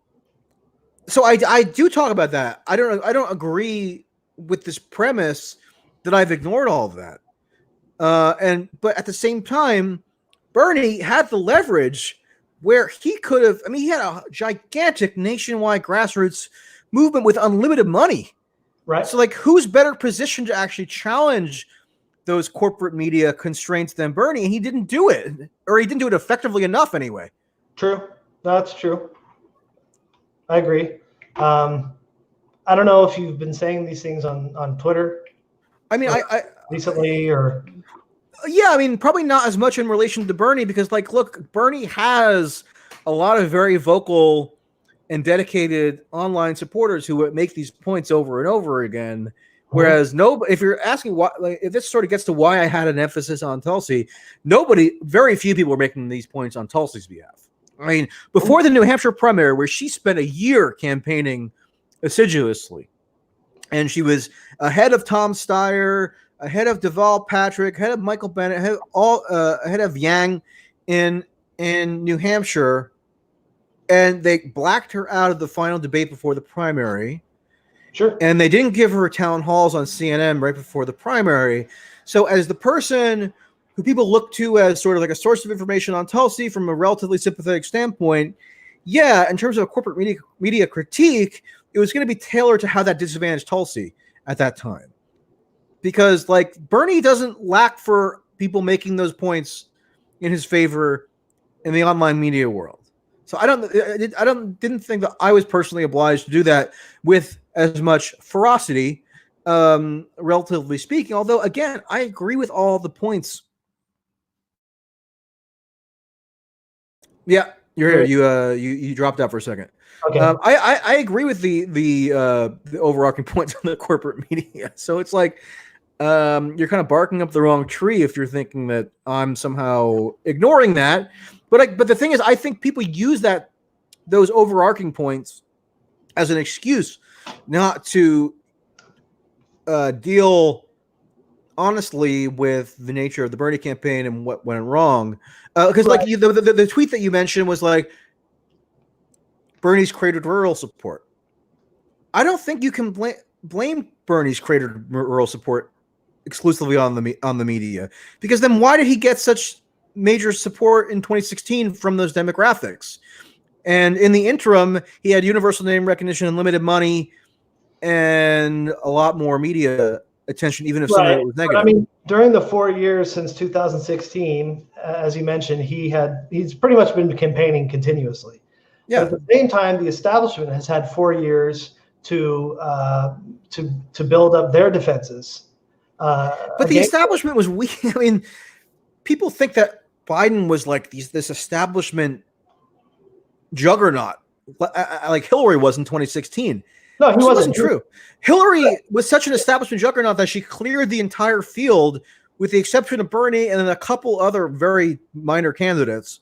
so I do talk about that. I don't agree with this premise that I've ignored all of that. But at the same time, Bernie had the leverage where he could have. I mean, he had a gigantic nationwide grassroots movement with unlimited money. Right. So, like, who's better positioned to actually challenge those corporate media constraints than Bernie? And he didn't do it, or he didn't do it effectively enough anyway. True. That's true. I agree. I don't know if you've been saying these things on Twitter. I mean, I recently or. Yeah, I mean, probably not as much in relation to Bernie because, like, look, Bernie has a lot of very vocal and dedicated online supporters who make these points over and over again. Whereas if you're asking why, like, if this sort of gets to why I had an emphasis on Tulsi, very few people were making these points on Tulsi's behalf. I mean, before the New Hampshire primary, where she spent a year campaigning assiduously, and she was ahead of Tom Steyer, ahead of Deval Patrick, ahead of Michael Bennett, ahead of Yang in New Hampshire, and they blacked her out of the final debate before the primary. Sure. And they didn't give her town halls on CNN right before the primary. So as the person who people look to as sort of like a source of information on Tulsi from a relatively sympathetic standpoint, yeah, in terms of a corporate media critique, it was going to be tailored to how that disadvantaged Tulsi at that time. Because, like, Bernie doesn't lack for people making those points in his favor in the online media world. So I didn't think that I was personally obliged to do that with as much ferocity relatively speaking. Although, again, I agree with all the points. Yeah, you're here. You dropped out for a second. Okay. I agree with the overarching points on the corporate media. So it's like you're kind of barking up the wrong tree if you're thinking that I'm somehow ignoring that. But the thing is, I think people use those overarching points as an excuse not to deal honestly with the nature of the Bernie campaign and what went wrong. Because like the tweet that you mentioned was like Bernie's created rural support. I don't think you can blame Bernie's created rural support exclusively on the media, because then why did he get such major support in 2016 from those demographics? And in the interim, he had universal name recognition, unlimited money, and a lot more media attention, even if some of it was negative. But I mean, during the 4 years since 2016, as you mentioned, he's pretty much been campaigning continuously. Yeah. But at the same time, the establishment has had 4 years to build up their defenses. But the establishment was weak. I mean, people think that Biden was like this establishment juggernaut, like Hillary was in 2016. No, he wasn't true. Hillary was such an establishment juggernaut that she cleared the entire field, with the exception of Bernie and then a couple other very minor candidates,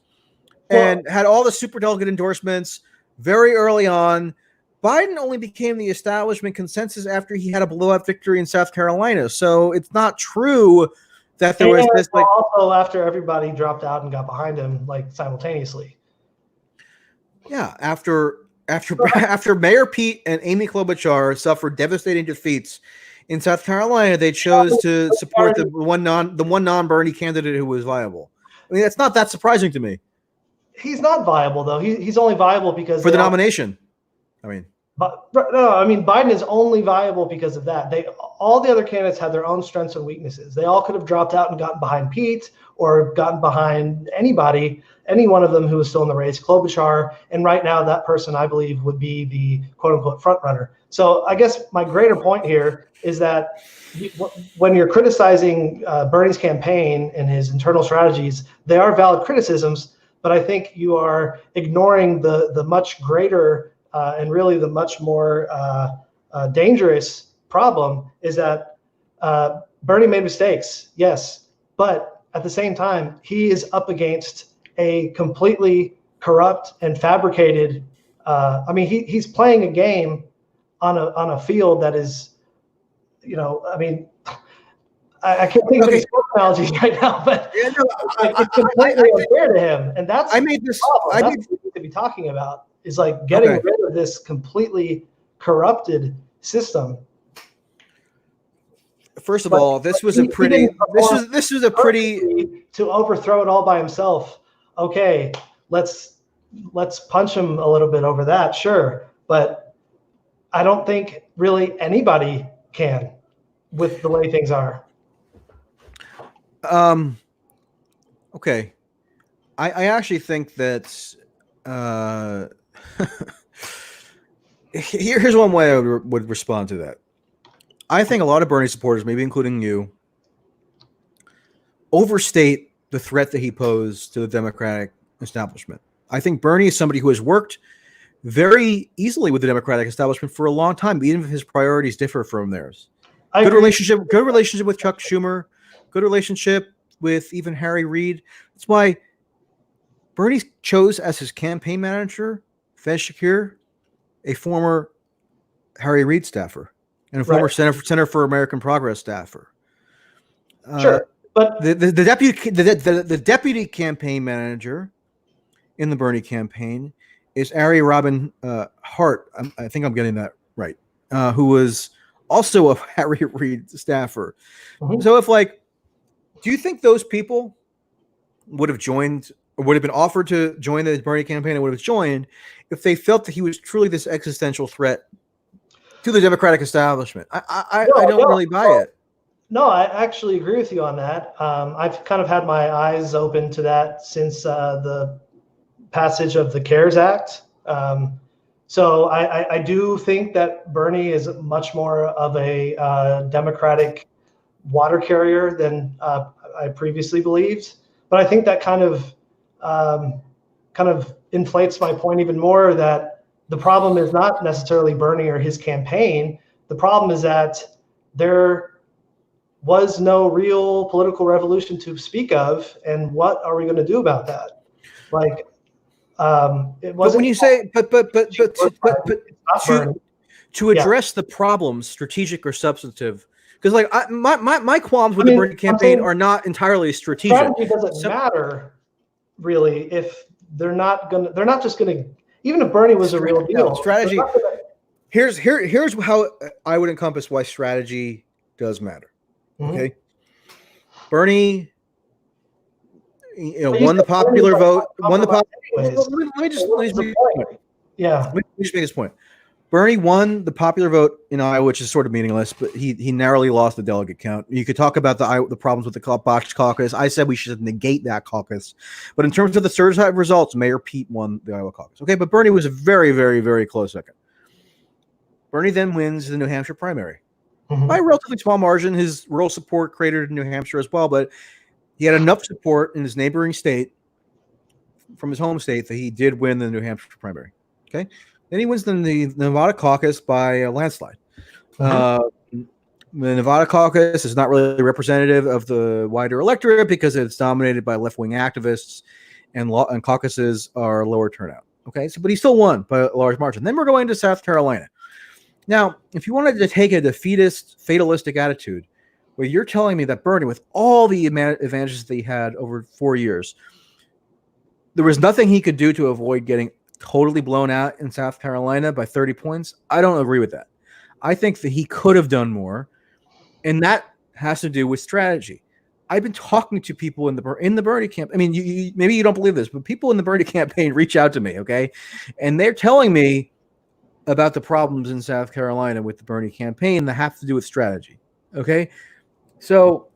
and had all the superdelegate endorsements very early on. Biden only became the establishment consensus after he had a blowout victory in South Carolina. So it's not true that there was this like also after everybody dropped out and got behind him like simultaneously. Yeah, after Mayor Pete and Amy Klobuchar suffered devastating defeats in South Carolina, they chose to support the one non-Bernie candidate who was viable. I mean, that's not that surprising to me. He's not viable though. He's only viable because for the nomination. I mean, Biden is only viable because of that. All the other candidates had their own strengths and weaknesses. They all could have dropped out and gotten behind Pete or gotten behind anybody, any one of them who was still in the race, Klobuchar. And right now, that person, I believe, would be the quote unquote front runner. So I guess my greater point here is that when you're criticizing Bernie's campaign and his internal strategies, they are valid criticisms, but I think you are ignoring the much greater and really the much more dangerous problem is that Bernie made mistakes, yes, but at the same time, he is up against a completely corrupt and fabricated. He's playing a game on a field that is, I can't think of any sports analogies right now, but it's completely unfair to him, and that's what we need to be talking about. Is like getting rid of this completely corrupted system. First of all, this was a pretty to overthrow it all by himself. Okay, let's punch him a little bit over that, sure, but I don't think really anybody can with the way things are. Okay, I actually think that. Here's one way I would respond to that. I think a lot of Bernie supporters, maybe including you, overstate the threat that he posed to the Democratic establishment. I think Bernie is somebody who has worked very easily with the Democratic establishment for a long time, even if his priorities differ from theirs. Good relationship with Chuck Schumer, good relationship with even Harry Reid. That's why Bernie chose as his campaign manager Faiz Shakir, a former Harry Reid staffer and a former Center for American Progress staffer. Sure, but the deputy campaign manager in the Bernie campaign is Ari Robin Hart. I think I'm getting that right. Who was also a Harry Reid staffer. Mm-hmm. So do you think those people would have joined or would have been offered to join the Bernie campaign and would have joined if they felt that he was truly this existential threat to the Democratic establishment? I don't really buy it. No, I actually agree with you on that. I've kind of had my eyes open to that since the passage of the CARES Act. So I do think that Bernie is much more of a Democratic water carrier than I previously believed. But I think that kind of inflates my point even more, that the problem is not necessarily Bernie or his campaign. The problem is that there was no real political revolution to speak of, and what are we going to do about that? Like, it wasn't. But when you say, to address the problems, strategic or substantive, because like my qualms with the Bernie campaign are not entirely strategic. Strategy doesn't matter really if they're not just gonna, even if Bernie was a real deal. Strategy. Here's how I would encompass why strategy does matter. Okay, Bernie, won the popular vote. Won the popular. Let me just make this point. Bernie won the popular vote in Iowa, which is sort of meaningless, but he narrowly lost the delegate count. You could talk about the problems with the botched caucus. I said we should negate that caucus. But in terms of the certified results, Mayor Pete won the Iowa caucus. Okay, but Bernie was a very, very, very close second. Bernie then wins the New Hampshire primary. By a relatively small margin. His rural support cratered in New Hampshire as well, but he had enough support in his neighboring state from his home state that he did win the New Hampshire primary. Okay. Then he wins the Nevada caucus by a landslide. The Nevada caucus is not really representative of the wider electorate because it's dominated by left-wing activists, and caucuses are lower turnout. Okay, but he still won by a large margin. Then we're going to South Carolina. Now, if you wanted to take a defeatist, fatalistic attitude, where you're telling me that Bernie, with all the advantages that he had over 4 years, there was nothing he could do to avoid getting totally blown out in South Carolina by 30 points, I don't agree with that. I think that he could have done more, and that has to do with strategy. I've been talking to people in the Bernie camp. I mean, maybe you don't believe this, but people in the Bernie campaign reach out to me, okay? And they're telling me about the problems in South Carolina with the Bernie campaign that have to do with strategy, okay? So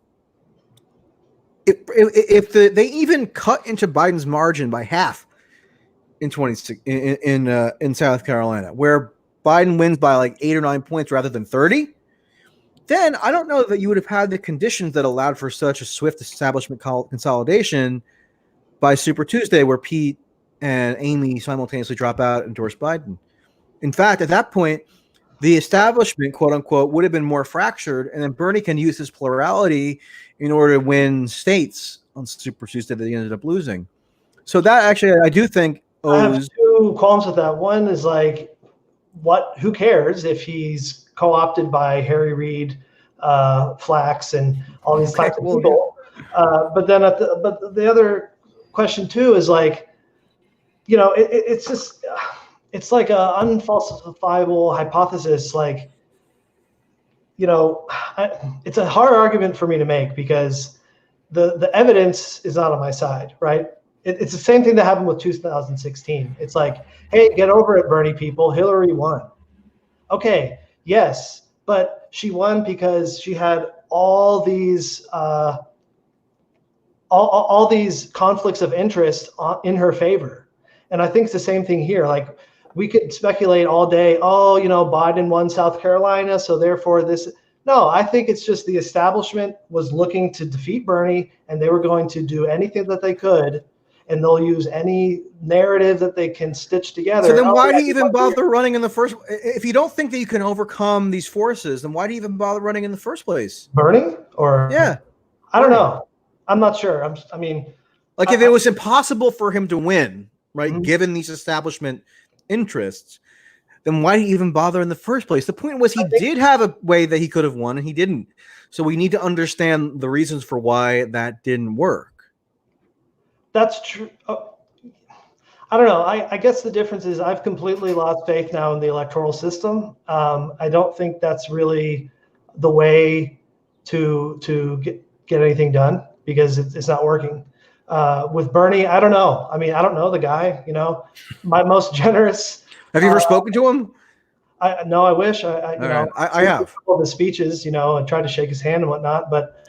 if they even cut into Biden's margin by half in South Carolina, where Biden wins by like 8 or 9 points rather than 30, then I don't know that you would have had the conditions that allowed for such a swift establishment consolidation by Super Tuesday, where Pete and Amy simultaneously drop out and endorse Biden. In fact, at that point, the establishment, quote unquote, would have been more fractured, and then Bernie can use his plurality in order to win states on Super Tuesday that he ended up losing. So that actually, I do think, I have two qualms with that. One is like, who cares if he's co-opted by Harry Reid, Flax, and all these types of people? But then, but the other question too is like, it's just. It's like an unfalsifiable hypothesis. Like, it's a hard argument for me to make because the evidence is not on my side, right? It's the same thing that happened with 2016. It's like, hey, get over it, Bernie people. Hillary won. Okay, yes, but she won because she had all these all these conflicts of interest in her favor. And I think it's the same thing here. Like, we could speculate all day, Biden won South Carolina, so therefore this. No, I think it's just the establishment was looking to defeat Bernie, and they were going to do anything that they could, and they'll use any narrative that they can stitch together. So then why do you even bother running in the first? If you don't think that you can overcome these forces, then why do you even bother running in the first place? Bernie? Or yeah. I don't know. I'm not sure. If it was impossible for him to win, right, given these establishment interests, then why do you even bother in the first place? The point was he did have a way that he could have won, and he didn't. So we need to understand the reasons for why that didn't work. That's true. I don't know. I guess the difference is I've completely lost faith now in the electoral system. I don't think that's really the way to get anything done because it's not working. With Bernie, I don't know. I don't know the guy. My most generous. Have you ever spoken to him? No, I wish. I have all the speeches, and tried to shake his hand and whatnot. But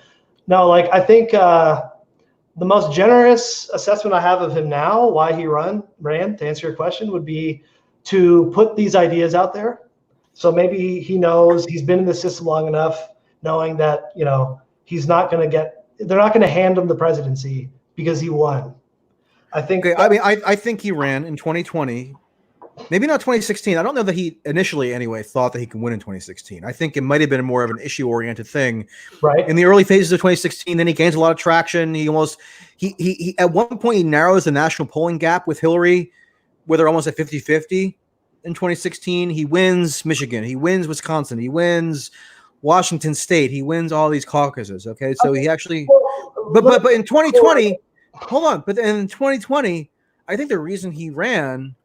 no, I think the most generous assessment I have of him now, why he ran, to answer your question, would be to put these ideas out there. So maybe he knows, he's been in the system long enough, knowing that, you know, he's not going to get, they're not going to hand him the presidency because he won. I think. Okay, I mean, I think he ran in 2020. Maybe not 2016. I don't know that he initially, anyway, thought that he could win in 2016. I think it might have been more of an issue-oriented thing, right? In the early phases of 2016. Then he gains a lot of traction. He at one point he narrows the national polling gap with Hillary, where they're almost at 50-50. In 2016, he wins Michigan, he wins Wisconsin, he wins Washington State, he wins all these caucuses. Okay, so he actually, but in 2020, hold on, but in 2020, I think the reason he ran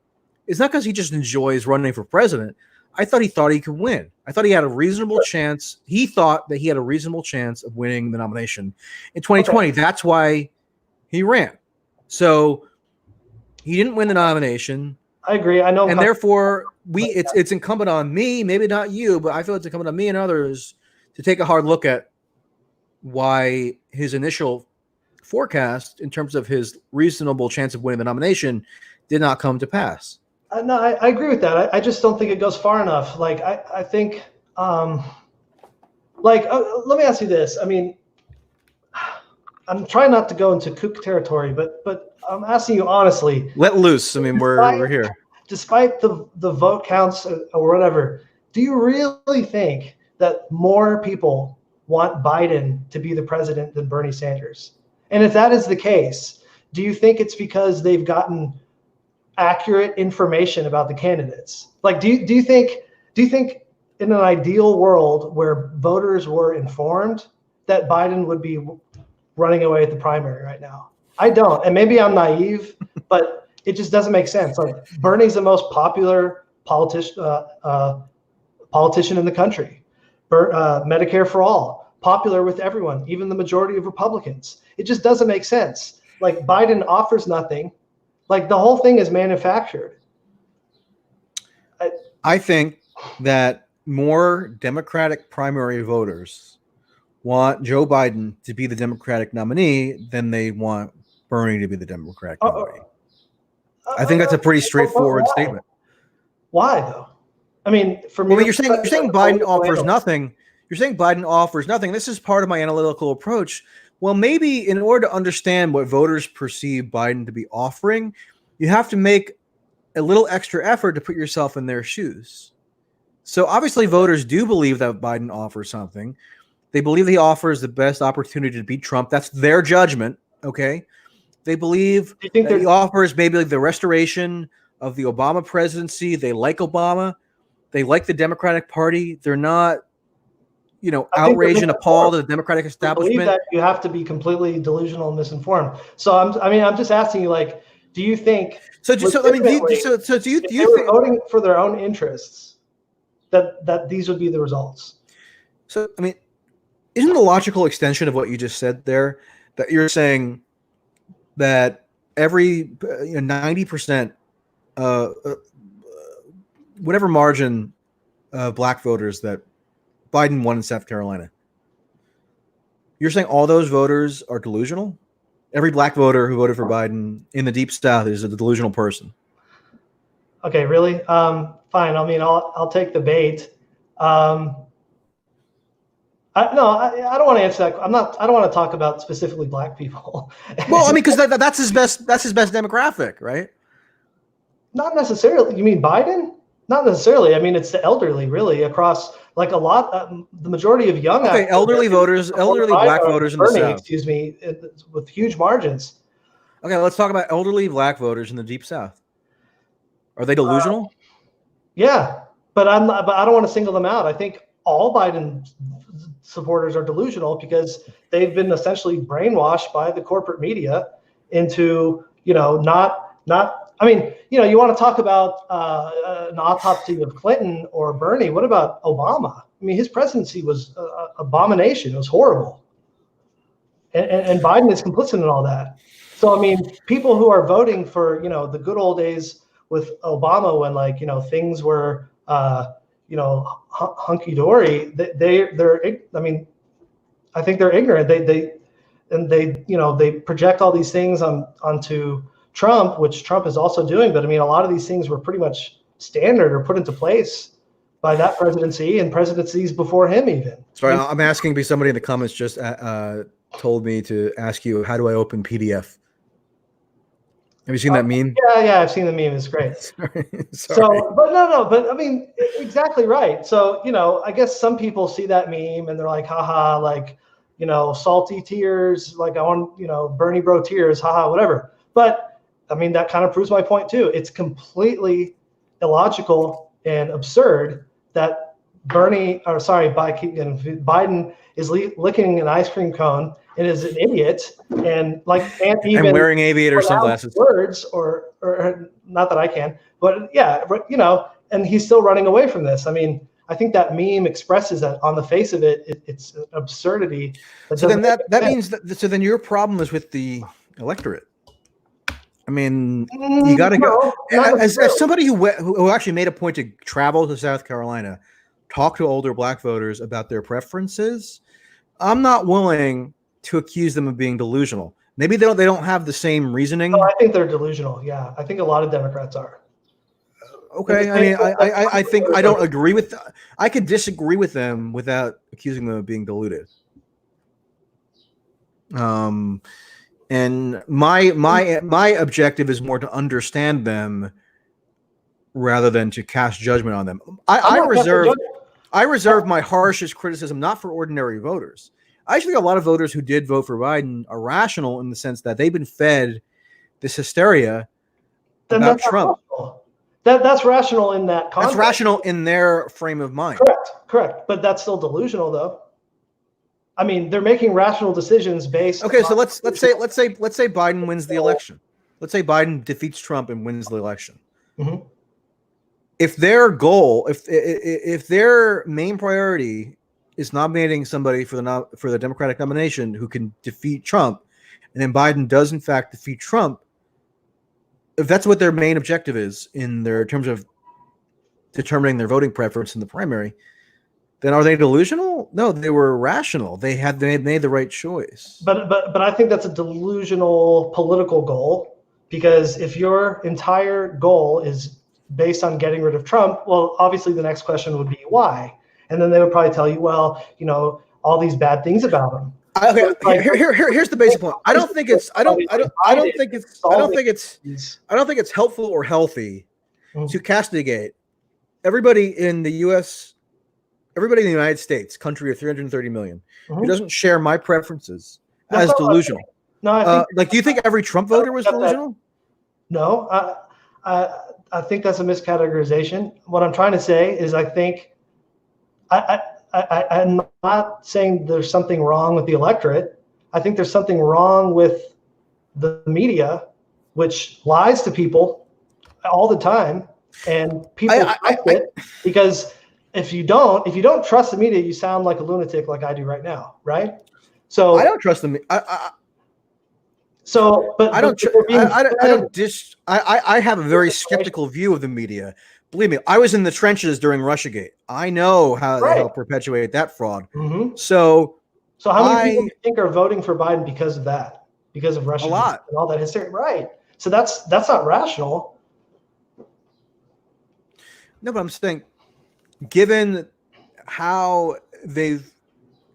is not because he just enjoys running for president. I thought he could win. I thought he had a reasonable chance. He thought that he had a reasonable chance of winning the nomination in 2020. Okay. That's why he ran. So he didn't win the nomination. I agree. I know. And therefore, it's incumbent on me, maybe not you, but I feel it's incumbent on me and others to take a hard look at why his initial forecast in terms of his reasonable chance of winning the nomination did not come to pass. No, I agree with that. I just don't think it goes far enough. Like, I think, let me ask you this. I mean, I'm trying not to go into kook territory, but I'm asking you honestly. Let loose. I mean, we're here. Despite the vote counts or whatever, do you really think that more people want Biden to be the president than Bernie Sanders? And if that is the case, do you think it's because they've gotten accurate information about the candidates? Like, do you think in an ideal world where voters were informed that Biden would be running away at the primary right now? I don't, and maybe I'm naive, but it just doesn't make sense. Like, Bernie's the most popular politician in the country. Medicare for all, popular with everyone, even the majority of Republicans. It just doesn't make sense. Like, Biden offers nothing. Like, the whole thing is manufactured. I think that more Democratic primary voters want Joe Biden to be the Democratic nominee than they want Bernie to be the Democratic nominee. I think that's a pretty straightforward statement. Why though? I mean, for me, you're saying Biden offers nothing. You're saying Biden offers nothing. This is part of my analytical approach. Well, maybe in order to understand what voters perceive Biden to be offering, you have to make a little extra effort to put yourself in their shoes. So obviously voters do believe that Biden offers something. They believe he offers the best opportunity to beat Trump. That's their judgment, okay? They believe that he offers maybe like the restoration of the Obama presidency. They like Obama. They like the Democratic Party. They're not, outraged and appalled at the Democratic establishment. I believe that you have to be completely delusional and misinformed. So I'm just asking you, like, do you think? Do you think voting for their own interests that these would be the results? So I mean, isn't the logical extension of what you just said there that you're saying that every 90%, whatever margin of black voters that Biden won in South Carolina, you're saying all those voters are delusional? Every black voter who voted for Biden in the Deep South is a delusional person. Okay, really? Fine. I mean, I'll take the bait. I don't want to answer that. I don't want to talk about specifically black people. Well, I mean, because that's his best demographic, right? Not necessarily. You mean Biden? Not necessarily. I mean, it's the elderly, really, across like a lot. The majority of young. Okay, elderly black voters in the South. Excuse me, with huge margins. Okay, let's talk about elderly black voters in the Deep South. Are they delusional? Yeah, but I don't want to single them out. I think all Biden supporters are delusional because they've been essentially brainwashed by the corporate media into, not. I mean, you want to talk about an autopsy of Clinton or Bernie. What about Obama? I mean, his presidency was an abomination. It was horrible. And Biden is complicit in all that. So, I mean, people who are voting for, the good old days with Obama when, like, things were, hunky-dory, I mean, I think they're ignorant. They project all these things onto Trump, which Trump is also doing. But I mean, a lot of these things were pretty much standard or put into place by that presidency and presidencies before him even. Sorry, I'm asking because somebody in the comments just told me to ask you, how do I open PDF? Have you seen that meme? Yeah, I've seen the meme. It's great. Sorry. So, but I mean, exactly right. So, I guess some people see that meme and they're like, haha, like, salty tears, like I want, Bernie bro tears, haha, whatever. But I mean, that kind of proves my point too. It's completely illogical and absurd that Biden is licking an ice cream cone and is an idiot and can't even wearing aviator sunglasses words or not that I can, but yeah, and he's still running away from this. I mean, I think that meme expresses that on the face of it, it's an absurdity. So then that means that. So then your problem is with the electorate. I mean, you got to go as somebody who actually made a point to travel to South Carolina, talk to older Black voters about their preferences. I'm not willing to accuse them of being delusional. Maybe they don't have the same reasoning. No, I think they're delusional. Yeah, I think a lot of Democrats are. Okay, I mean, I think I don't agree with that. I could disagree with them without accusing them of being deluded. And my objective is more to understand them rather than to cast judgment on them. I reserve my harshest criticism not for ordinary voters. I actually think a lot of voters who did vote for Biden are rational in the sense that they've been fed this hysteria about Trump. That's rational in that context. That's rational in their frame of mind. Correct. But that's still delusional, though. I mean, they're making rational decisions based. Okay, so let's say Biden wins the election. Let's say Biden defeats Trump and wins the election. Mm-hmm. If their goal, if their main priority is nominating somebody for the Democratic nomination who can defeat Trump, and then Biden does in fact defeat Trump, if that's what their main objective is in their terms of determining their voting preference in the primary, then are they delusional? No, they were rational. They made the right choice. But I think that's a delusional political goal, because if your entire goal is based on getting rid of Trump, well, obviously the next question would be why, and then they would probably tell you, well, all these bad things about him. Okay, here's the basic point. I don't think it's helpful or healthy to castigate everybody in the U.S., everybody in the United States, country of 330 million, who doesn't share my preferences as delusional. No, I think, do you think every Trump voter was delusional? No, I think that's a miscategorization. What I'm trying to say is I think I'm not saying there's something wrong with the electorate. I think there's something wrong with the media, which lies to people all the time, and people trust it, because if you don't trust the media, you sound like a lunatic, like I do right now, right? So I don't trust them. I have a very skeptical view of the media. Believe me, I was in the trenches during Russiagate. I know how they help perpetuate that fraud. Mm-hmm. So how many people do you think are voting for Biden because of that? Because of Russiagate? A lot. And all that hysteria. Right. So that's not rational. No, but I'm saying, given how they've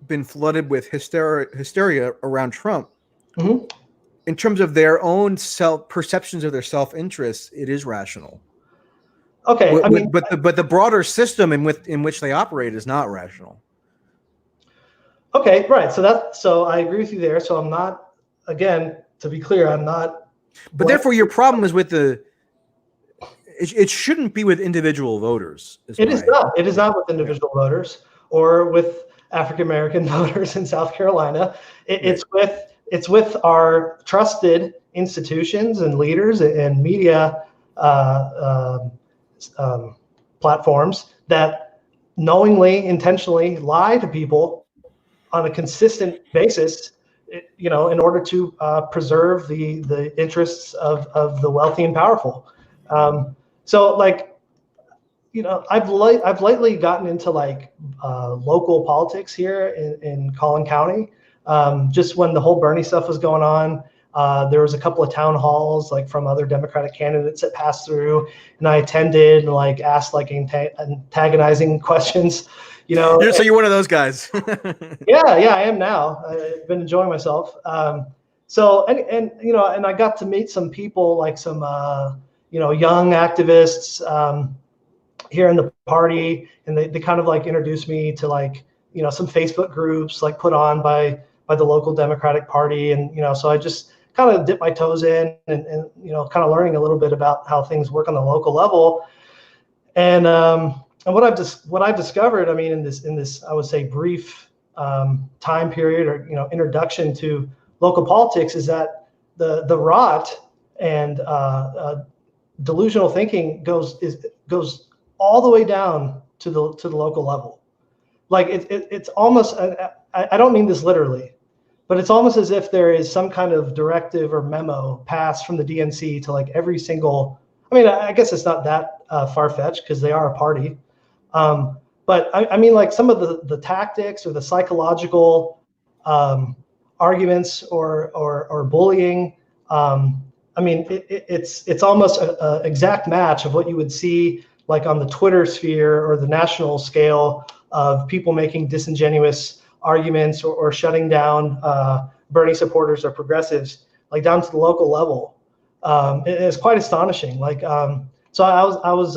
been flooded with hysteria around Trump, in terms of their own perceptions of their self-interest, it is rational. Okay, but the broader system in which they operate is not rational. Okay, right. So I agree with you there. So I'm not, again, to be clear, I'm not. But therefore, your problem is with it shouldn't be with individual voters. It is not. It is not with individual voters or with African American voters in South Carolina. It's with our trusted institutions and leaders and media platforms that knowingly, intentionally lie to people on a consistent basis, in order to preserve the interests of the wealthy and powerful. So I've lately gotten into local politics here in Collin County. Just when the whole Bernie stuff was going on, There was a couple of town halls like from other Democratic candidates that passed through, and I attended and like asked like antagonizing questions, you know. So you're one of those guys. Yeah, I am now. I've been enjoying myself. So and you know, and I got to meet some people like some you know, young activists here in the party, and they kind of like introduced me to like, you know, some Facebook groups like put on by the local Democratic Party, and you know, so I just kind of dipped my toes in and you know, kind of learning a little bit about how things work on the local level. And what I've discovered, I mean, in this I would say brief time period, or you know, introduction to local politics, is that the rot and delusional thinking goes all the way down to the local level. Like it's almost, I don't mean this literally, but it's almost as if there is some kind of directive or memo passed from the DNC to like every single, I mean, I guess it's not that far-fetched because they are a party. But I mean, like some of the tactics or the psychological arguments or bullying, I mean, it's almost an exact match of what you would see like on the Twitter sphere or the national scale of people making disingenuous arguments or shutting down Bernie supporters or progressives, like down to the local level. It's quite astonishing. Like, so I was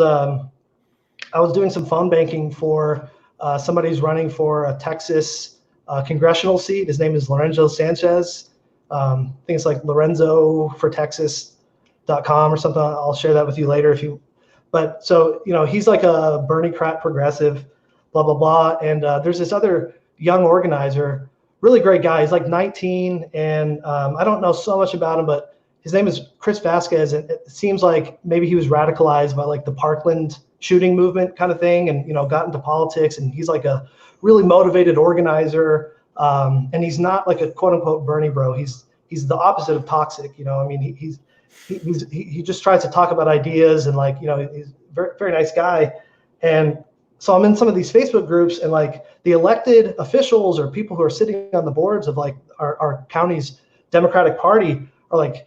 doing some phone banking for somebody who's running for a Texas congressional seat. His name is Lorenzo Sanchez. I think it's like LorenzoForTexas.com or something. I'll share that with you later if you. But so, you know, he's like a Bernie-crat progressive, blah, blah, blah. And there's this other young organizer, really great guy. He's like 19, and I don't know so much about him, but his name is Chris Vasquez. And it seems like maybe he was radicalized by like the Parkland shooting movement kind of thing, and, you know, got into politics. And he's like a really motivated organizer. And he's not like a quote unquote Bernie bro. He's the opposite of toxic. You know, I mean, he just tries to talk about ideas, and like, you know, he's a very, very nice guy. And so I'm in some of these Facebook groups, and like the elected officials or people who are sitting on the boards of like our county's Democratic Party are like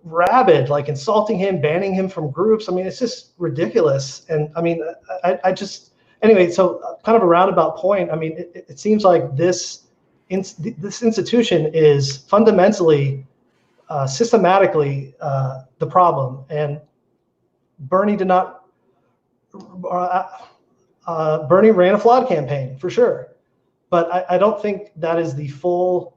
rabid, like insulting him, banning him from groups. I mean, it's just ridiculous. And I mean, I just, anyway, so kind of a roundabout point. I mean, it seems like this institution is fundamentally, systematically the problem. And Bernie did not, Bernie ran a flawed campaign for sure. But I don't think that is the full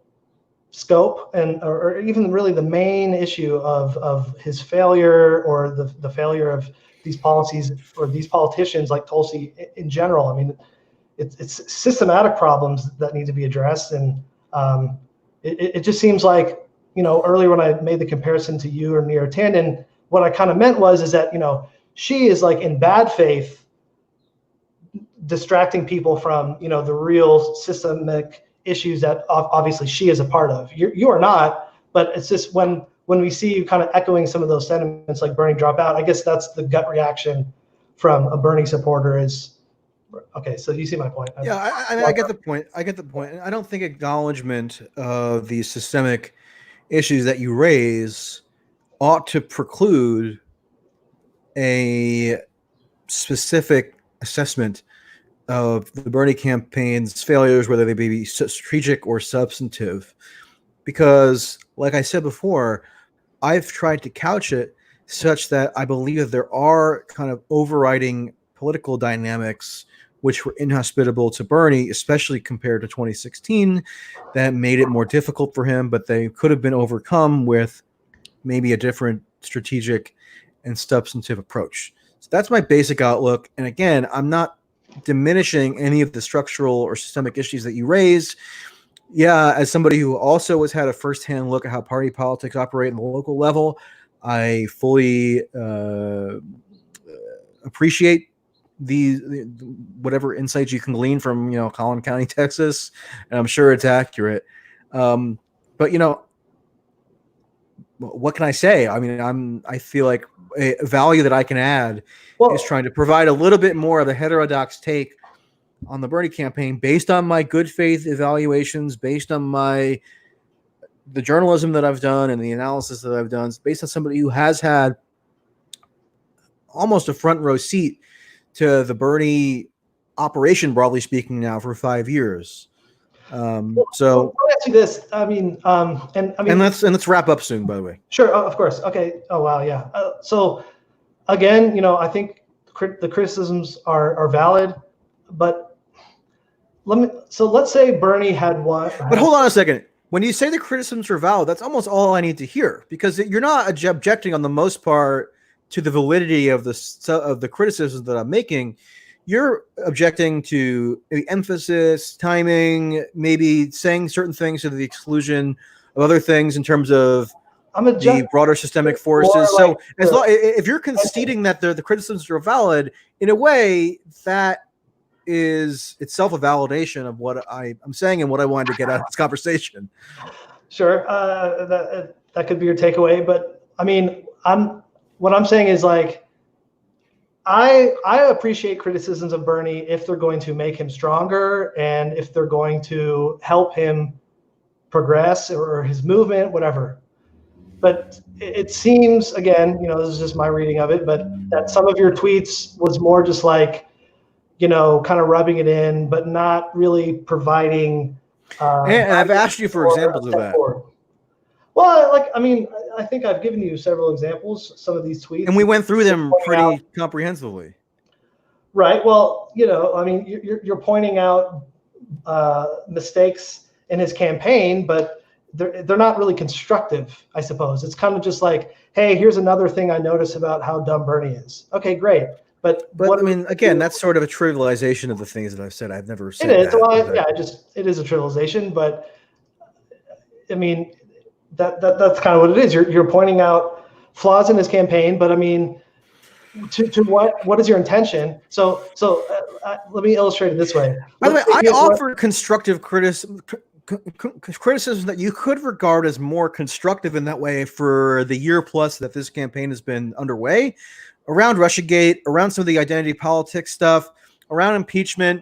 scope or even really the main issue of his failure, or the failure of these policies or these politicians like Tulsi in general. I mean, it's systematic problems that need to be addressed. And it just seems like, you know, earlier when I made the comparison to you or Neera Tanden, what I kind of meant is that, you know, she is like in bad faith distracting people from, you know, the real systemic issues that obviously she is a part of. You are not, but it's just when we see you kind of echoing some of those sentiments like Bernie drop out, I guess that's the gut reaction from a Bernie supporter is, okay, so you see my point. Yeah, I get the point. I get the point. And I don't think acknowledgement of the systemic issues that you raise ought to preclude a specific assessment of the Bernie campaign's failures, whether they be strategic or substantive. Because, like I said before, I've tried to couch it such that I believe there are kind of overriding political dynamics which were inhospitable to Bernie, especially compared to 2016, that made it more difficult for him, but they could have been overcome with maybe a different strategic and substantive approach. So that's my basic outlook. And again, I'm not diminishing any of the structural or systemic issues that you raise. Yeah, as somebody who also has had a firsthand look at how party politics operate in the local level, I fully appreciate the whatever insights you can glean from, you know, Collin County, Texas, and I'm sure it's accurate. But you know, what can I say? I mean, I feel like a value that I can add is trying to provide a little bit more of a heterodox take on the Bernie campaign based on my good faith evaluations, based on my the journalism that I've done and the analysis that I've done is based on somebody who has had almost a front row seat to the Bernie operation, broadly speaking, now for 5 years. So let me ask you this. And let's wrap up soon, by the way. Sure, of course. Okay. Oh wow, yeah. So again, I think the criticisms are valid, but let's say Bernie had one. But hold on a second. When you say the criticisms are valid, that's almost all I need to hear, because you're not objecting on the most part to the validity of the criticisms that I'm making. You're objecting to the emphasis, timing, maybe saying certain things to the exclusion of other things in terms of the broader systemic forces. So if you're conceding that the criticisms are valid, in a way, that is itself a validation of what I'm saying and what I wanted to get out of this conversation. Sure, that could be your takeaway. But I mean, what I'm saying is, like, I appreciate criticisms of Bernie if they're going to make him stronger and if they're going to help him progress or his movement, whatever. But it seems, again, this is just my reading of it, but that some of your tweets was more just like, kind of rubbing it in, but not really providing. And I've asked you for examples of that. Forward. Well, I think I've given you several examples, some of these tweets. And we went through them pretty comprehensively. Right. Well, you're pointing out mistakes in his campaign, but they're not really constructive, I suppose. It's kind of just like, hey, here's another thing I noticed about how dumb Bernie is. Okay, great. But I mean, again, that's sort of a trivialization of the things that I've said. I've never said it is. that. Well, it is a trivialization, but I mean, that's kind of what it is. You're pointing out flaws in his campaign, but I mean, to what is your intention? So let me illustrate it this way. By the way, I offer constructive criticism that you could regard as more constructive in that way for the year plus that this campaign has been underway, around Russiagate, around some of the identity politics stuff, around impeachment,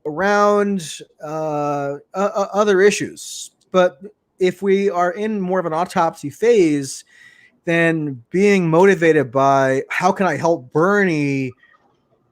around other issues. But if we are in more of an autopsy phase, then being motivated by how can I help Bernie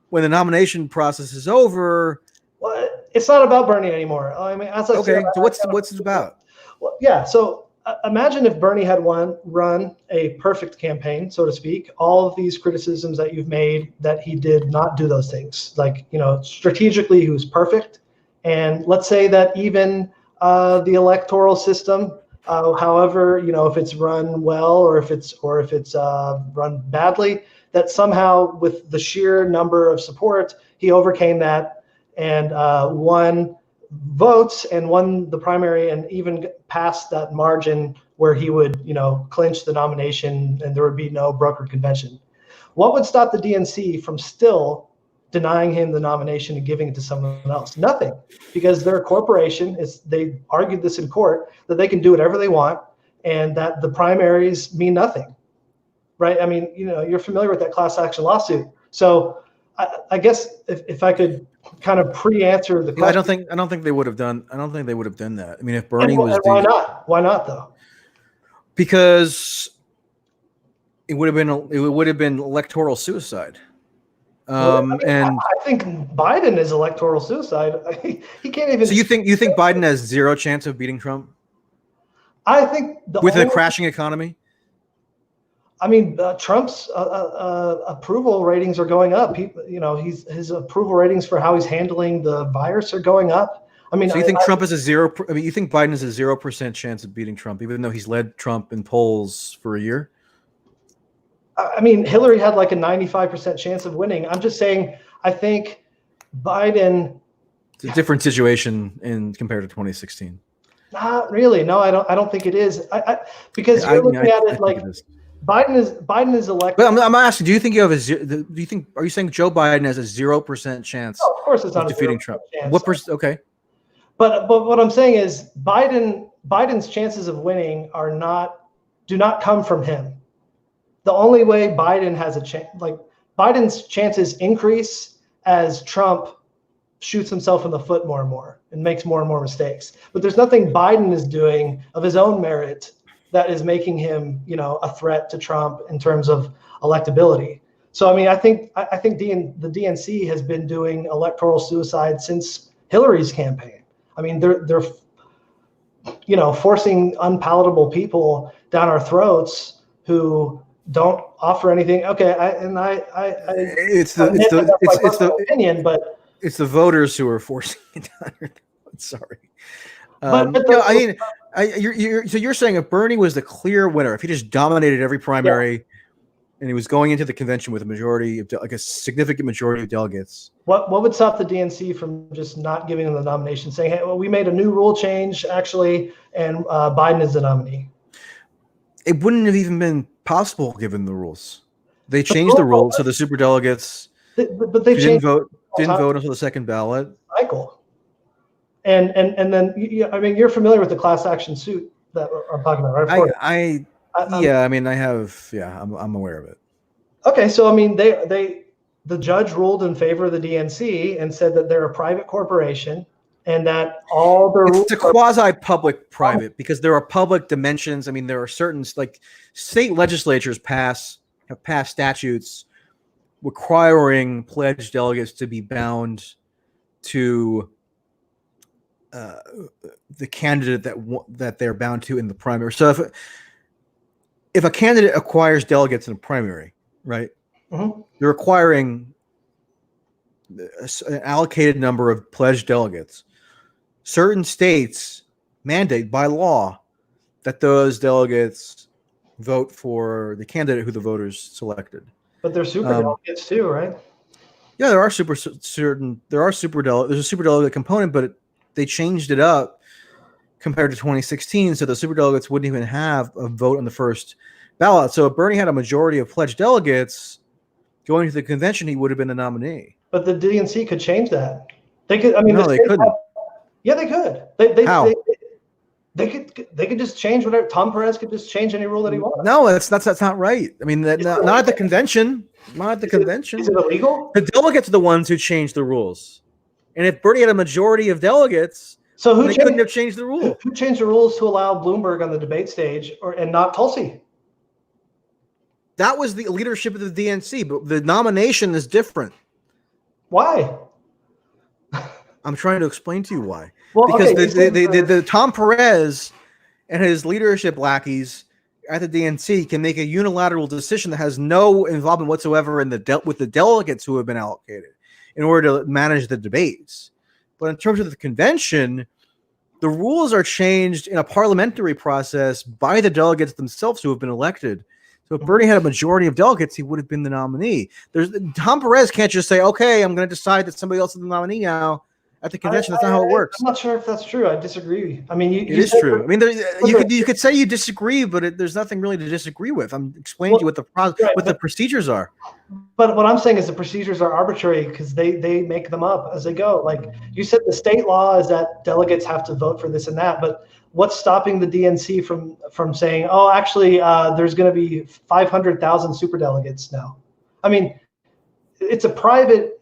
when the nomination process is over. Well, it's not about Bernie anymore. I mean, as I said, so what's it about? Well, yeah. So imagine if Bernie had run a perfect campaign, so to speak. All of these criticisms that you've made, that he did not do those things. Like, strategically, he was perfect. And let's say that even the electoral system, however, if it's run well or if it's run badly, that somehow with the sheer number of support, he overcame that and won votes and won the primary and even passed that margin where he would, clinch the nomination and there would be no brokered convention. What would stop the DNC from still denying him the nomination and giving it to someone else? Nothing, because they're a corporation. They argued this in court that they can do whatever they want and that the primaries mean nothing, right? I mean, you're familiar with that class action lawsuit. So I guess if I could kind of pre-answer the question. I don't think they would have done that. I mean, if Bernie was, why not? Why not though? Because it would have been electoral suicide. And I think Biden is electoral suicide. He can't even. So you think Biden has zero chance of beating Trump? I think with a crashing economy. I mean, Trump's approval ratings are going up. His approval ratings for how he's handling the virus are going up. I mean, so you think Trump is you think Biden has a 0% chance of beating Trump, even though he's led Trump in polls for a year? I mean, Hillary had like a 95% chance of winning. I'm just saying, I think Biden. It's a different situation compared to 2016. Not really. No, I don't think it is. Because you're looking at it like. Biden is elected. But I'm asking, are you saying Joe Biden has a 0% chance? No, of course it's not defeating Trump. Chance. What percent? Okay. But what I'm saying is Biden's chances of winning do not come from him. The only way Biden has a chance, like Biden's chances increase as Trump shoots himself in the foot more and more and makes more and more mistakes. But there's nothing Biden is doing of his own merit that is making him, a threat to Trump in terms of electability. So, I mean, I think the DNC has been doing electoral suicide since Hillary's campaign. I mean, they're forcing unpalatable people down our throats who don't offer anything. Okay, it's the opinion, but it's the voters who are forcing it down your throats. Sorry. You're saying if Bernie was the clear winner, if he just dominated every primary, and he was going into the convention with a majority of a significant majority of delegates, what would stop the DNC from just not giving him the nomination, saying, "Hey, well, we made a new rule change actually, and Biden is the nominee"? It wouldn't have even been possible given the rules. They changed the rules so the superdelegates didn't vote until the second ballot cycle. And then you're familiar with the class action suit that I'm talking about, right? I'm aware of it. Okay, so I mean, the judge ruled in favor of the DNC and said that they're a private corporation and that all the rules. It's a quasi-public private because there are public dimensions. I mean, there are certain state legislatures have passed statutes requiring pledged delegates to be bound to the candidate that they're bound to in the primary. So if a candidate acquires delegates in a primary, right, mm-hmm. they're acquiring an allocated number of pledged delegates. Certain states mandate by law that those delegates vote for the candidate who the voters selected. But they're super delegates too, right? Yeah, there's a super delegate component, but they changed it up compared to 2016, so the superdelegates wouldn't even have a vote on the first ballot. So if Bernie had a majority of pledged delegates going to the convention, he would have been the nominee. But the DNC could change that. They could. I mean, no, they couldn't. Yeah, they could. How? They could just change whatever. Tom Perez could just change any rule that he wants. No, that's not right. I mean, not at the convention. Not at the convention. Is it illegal? The delegates are the ones who change the rules. And if Bernie had a majority of delegates, so they couldn't have changed the rule. Who changed the rules to allow Bloomberg on the debate stage and not Tulsi? That was the leadership of the DNC, but the nomination is different. Why? I'm trying to explain to you why. Well, because the Tom Perez and his leadership lackeys at the DNC can make a unilateral decision that has no involvement whatsoever with the delegates who have been allocated in order to manage the debates. But in terms of the convention, the rules are changed in a parliamentary process by the delegates themselves who have been elected. So if Bernie had a majority of delegates, he would have been the nominee. Tom Perez can't just say, okay, I'm going to decide that somebody else is the nominee now at the convention. That's not how it works. I'm not sure if that's true. I disagree. I mean, it is true. I mean, you could say you disagree, but there's nothing really to disagree with. I'm explaining to you what the procedures are. But what I'm saying is the procedures are arbitrary because they make them up as they go. Like you said, the state law is that delegates have to vote for this and that. But what's stopping the DNC from saying, oh, actually, there's going to be 500,000 superdelegates now? I mean, it's a private.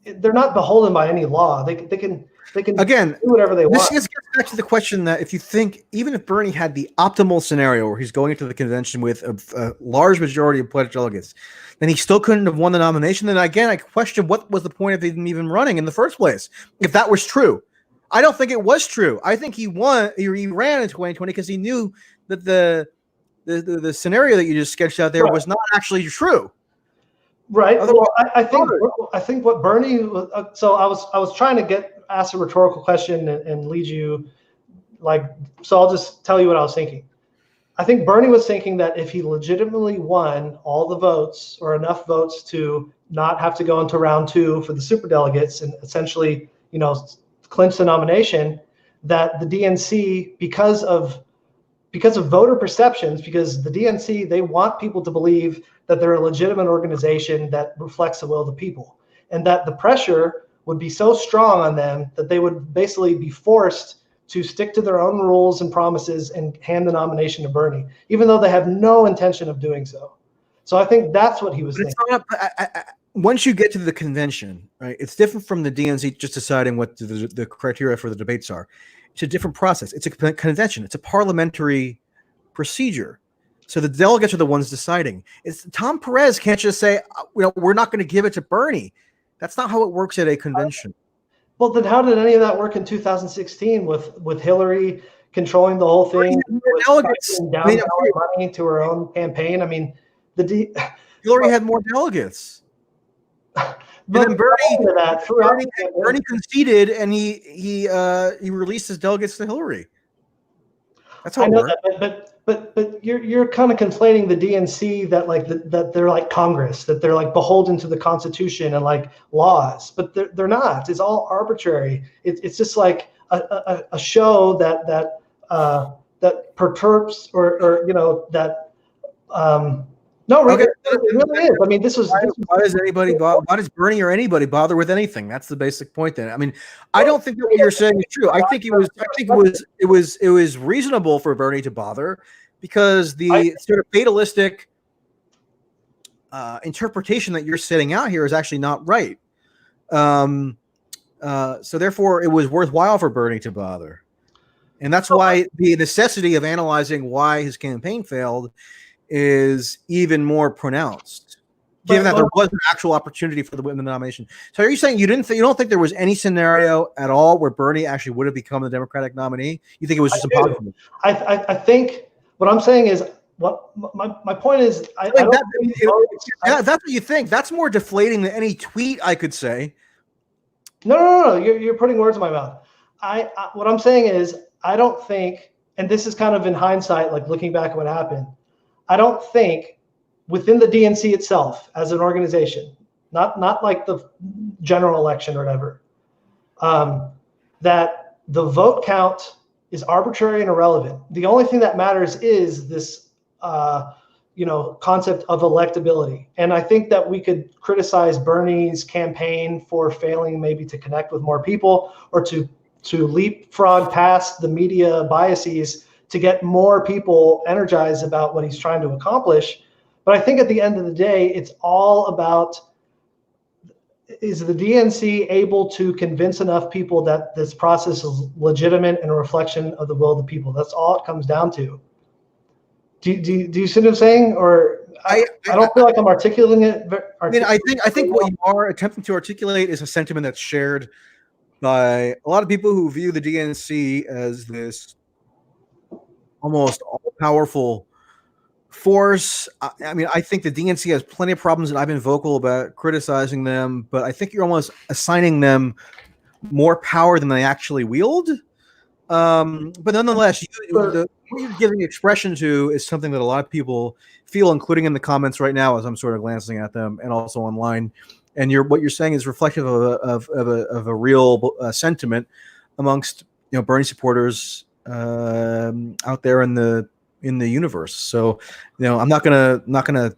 They're not beholden by any law. They can again do whatever they want. This gets back to the question that if you think even if Bernie had the optimal scenario where he's going into the convention with a large majority of pledged delegates, then he still couldn't have won the nomination. Then again, I question what was the point of him even running in the first place if that was true. I don't think it was true. I think he ran in 2020 because he knew that the scenario that you just sketched out there was not actually true. Right. Well, I think what Bernie was. So I was trying to ask a rhetorical question and lead you, So I'll just tell you what I was thinking. I think Bernie was thinking that if he legitimately won all the votes or enough votes to not have to go into round 2 for the superdelegates and essentially, clinch the nomination, that the DNC, because of voter perceptions, because the DNC, they want people to believe that they're a legitimate organization that reflects the will of the people, and that the pressure would be so strong on them that they would basically be forced to stick to their own rules and promises and hand the nomination to Bernie, even though they have no intention of doing so. So I think that's what he was thinking. once you get to the convention, right, it's different from the DNC just deciding what the criteria for the debates are. It's a different process. It's a convention. It's a parliamentary procedure. So the delegates are the ones deciding. Tom Perez can't just say, we're not going to give it to Bernie. That's not how it works at a convention. Well, then how did any of that work in 2016 with Hillary controlling the whole thing? Delegates down money to her own campaign. I mean, Hillary had more delegates. But then Bernie conceded, and he released his delegates to Hillary. That's how it works. But you're kind of conflating the DNC that they're like Congress, that they're like beholden to the Constitution and like laws, but they're not. It's all arbitrary. It's just like a show that perturbs or that. No, really, okay. It really is. I mean, why does Bernie or anybody bother with anything? That's the basic point. Then, I mean, I don't think that what you're saying is true. I think it was reasonable for Bernie to bother because the sort of fatalistic interpretation that you're setting out here is actually not right. So therefore, it was worthwhile for Bernie to bother, and that's why the necessity of analyzing why his campaign failed is even more pronounced, given that there was an actual opportunity for the women nomination. So are you saying you don't think there was any scenario at all where Bernie actually would have become the Democratic nominee? You think it was just impossible? I think what I'm saying is my point is that's what you think. That's more deflating than any tweet I could say. No. You're putting words in my mouth. What I'm saying is I don't think, and this is kind of in hindsight, like looking back at what happened. I don't think within the DNC itself as an organization, not like the general election or whatever, that the vote count is arbitrary and irrelevant. The only thing that matters is this, concept of electability. And I think that we could criticize Bernie's campaign for failing maybe to connect with more people or to leapfrog past the media biases to get more people energized about what he's trying to accomplish. But I think at the end of the day, it's all about, is the DNC able to convince enough people that this process is legitimate and a reflection of the will of the people? That's all it comes down to. Do you see what I'm saying? Or I don't feel like I'm articulating it. I think what you are attempting to articulate is a sentiment that's shared by a lot of people who view the DNC as this almost all-powerful force. I mean, I think the DNC has plenty of problems, and I've been vocal about criticizing them, but I think you're almost assigning them more power than they actually wield. But nonetheless, what you're giving expression to is something that a lot of people feel, including in the comments right now as I'm sort of glancing at them, and also online. And what you're saying is reflective of a real sentiment amongst Bernie supporters out there in the universe. So I'm not gonna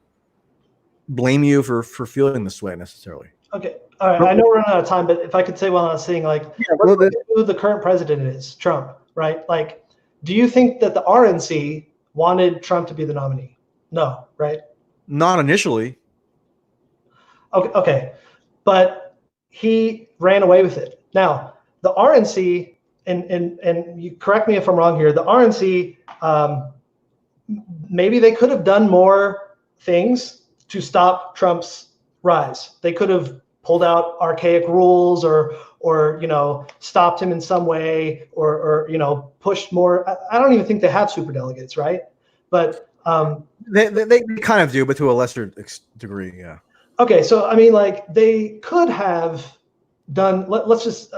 blame you for feeling this way necessarily. Okay, all right. I know we're running out of time, but if I could say one last thing, who the current president is, Trump, right? Like, do you think that the RNC wanted Trump to be the nominee? No, right? Not initially. Okay, but he ran away with it. Now, the RNC, and you correct me if I'm wrong here, the RNC, maybe they could have done more things to stop Trump's rise. They could have pulled out archaic rules or stopped him in some way or pushed more. I don't even think they have superdelegates, right? But they kind of do, but to a lesser degree, yeah. Okay, so I mean, like, they could have done, let's just,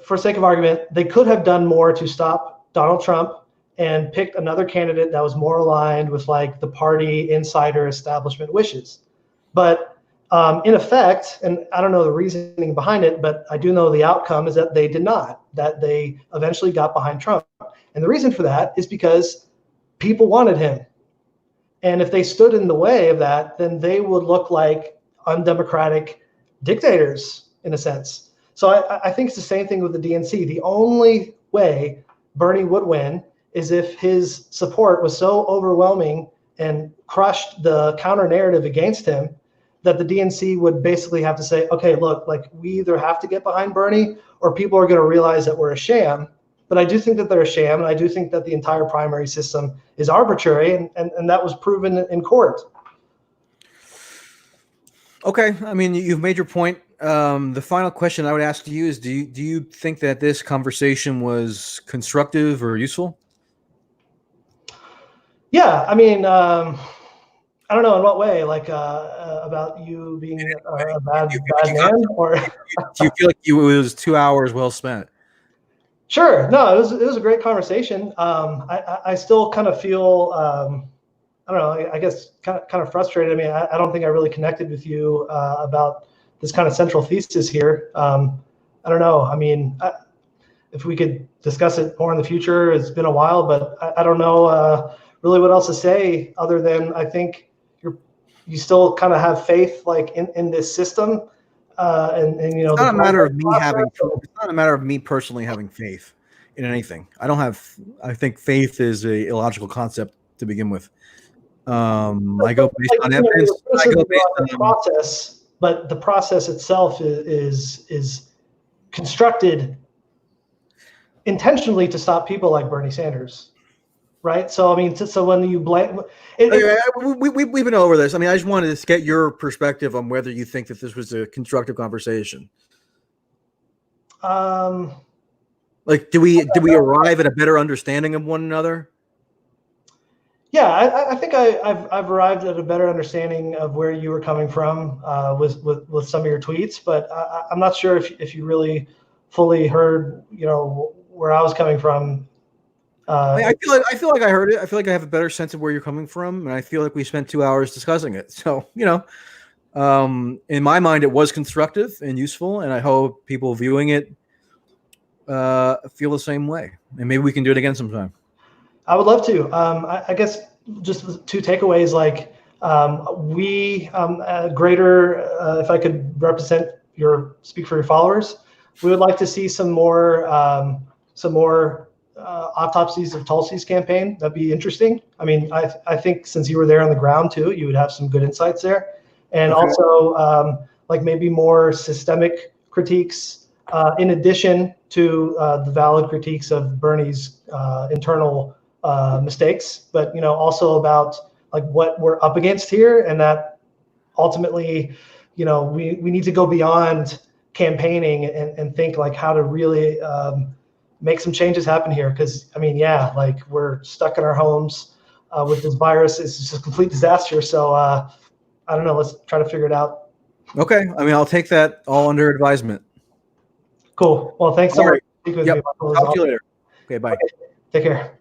for sake of argument, they could have done more to stop Donald Trump and picked another candidate that was more aligned with like the party insider establishment wishes. But in effect, and I don't know the reasoning behind it, but I do know the outcome is that they did not, that they eventually got behind Trump. And the reason for that is because people wanted him. And if they stood in the way of that, then they would look like undemocratic dictators in a sense. So I think it's the same thing with the DNC. The only way Bernie would win is if his support was so overwhelming and crushed the counter narrative against him that the DNC would basically have to say, okay, look, like we either have to get behind Bernie or people are going to realize that we're a sham. But I do think that they're a sham, and I do think that the entire primary system is arbitrary, and that was proven in court. Okay, I mean, you've made your point. The final question I would ask you is: do you think that this conversation was constructive or useful? Yeah, I mean, I don't know in what way, like about you being a bad man, or do you feel like it was 2 hours well spent? Sure. No, it was a great conversation. I still kind of feel I don't know. I guess kind of frustrated. I mean, I don't think I really connected with you about this kind of central thesis here. I don't know. I mean, if we could discuss it more in the future, it's been a while, but I don't know really what else to say other than I think you still kind of have faith like in this system. And you know, it's not a matter of me having. It's not a matter of me personally having faith in anything. I think faith is a illogical concept to begin with. I go based on evidence. I go based on the process, but the process itself is constructed intentionally to stop people like Bernie Sanders, right? So I mean, so when you blame, we've been over this. I mean, I just wanted to get your perspective on whether you think that this was a constructive conversation. Like, do we arrive at a better understanding of one another? Yeah, I think I've arrived at a better understanding of where you were coming from with some of your tweets, but I'm not sure if you really fully heard, you know, where I was coming from. I feel like I heard it. I feel like I have a better sense of where you're coming from, and I feel like we spent 2 hours discussing it. So, you know, in my mind, it was constructive and useful, and I hope people viewing it feel the same way. And maybe we can do it again sometime. I would love to. I guess just two takeaways, like greater, if I could speak for your followers, we would like to see some more autopsies of Tulsi's campaign. That'd be interesting. I mean, I think since you were there on the ground too, you would have some good insights there. And okay. Also like maybe more systemic critiques in addition to the valid critiques of Bernie's internal mistakes, but you know, also about like what we're up against here, and that ultimately, you know, we need to go beyond campaigning and think like how to really make some changes happen here. Because I mean, yeah, like we're stuck in our homes with this virus. It's just a complete disaster. So I don't know. Let's try to figure it out. Okay. I mean, I'll take that all under advisement. Cool. Well, thanks so much. Yep. Talk to you later. Okay. Bye. Okay. Take care.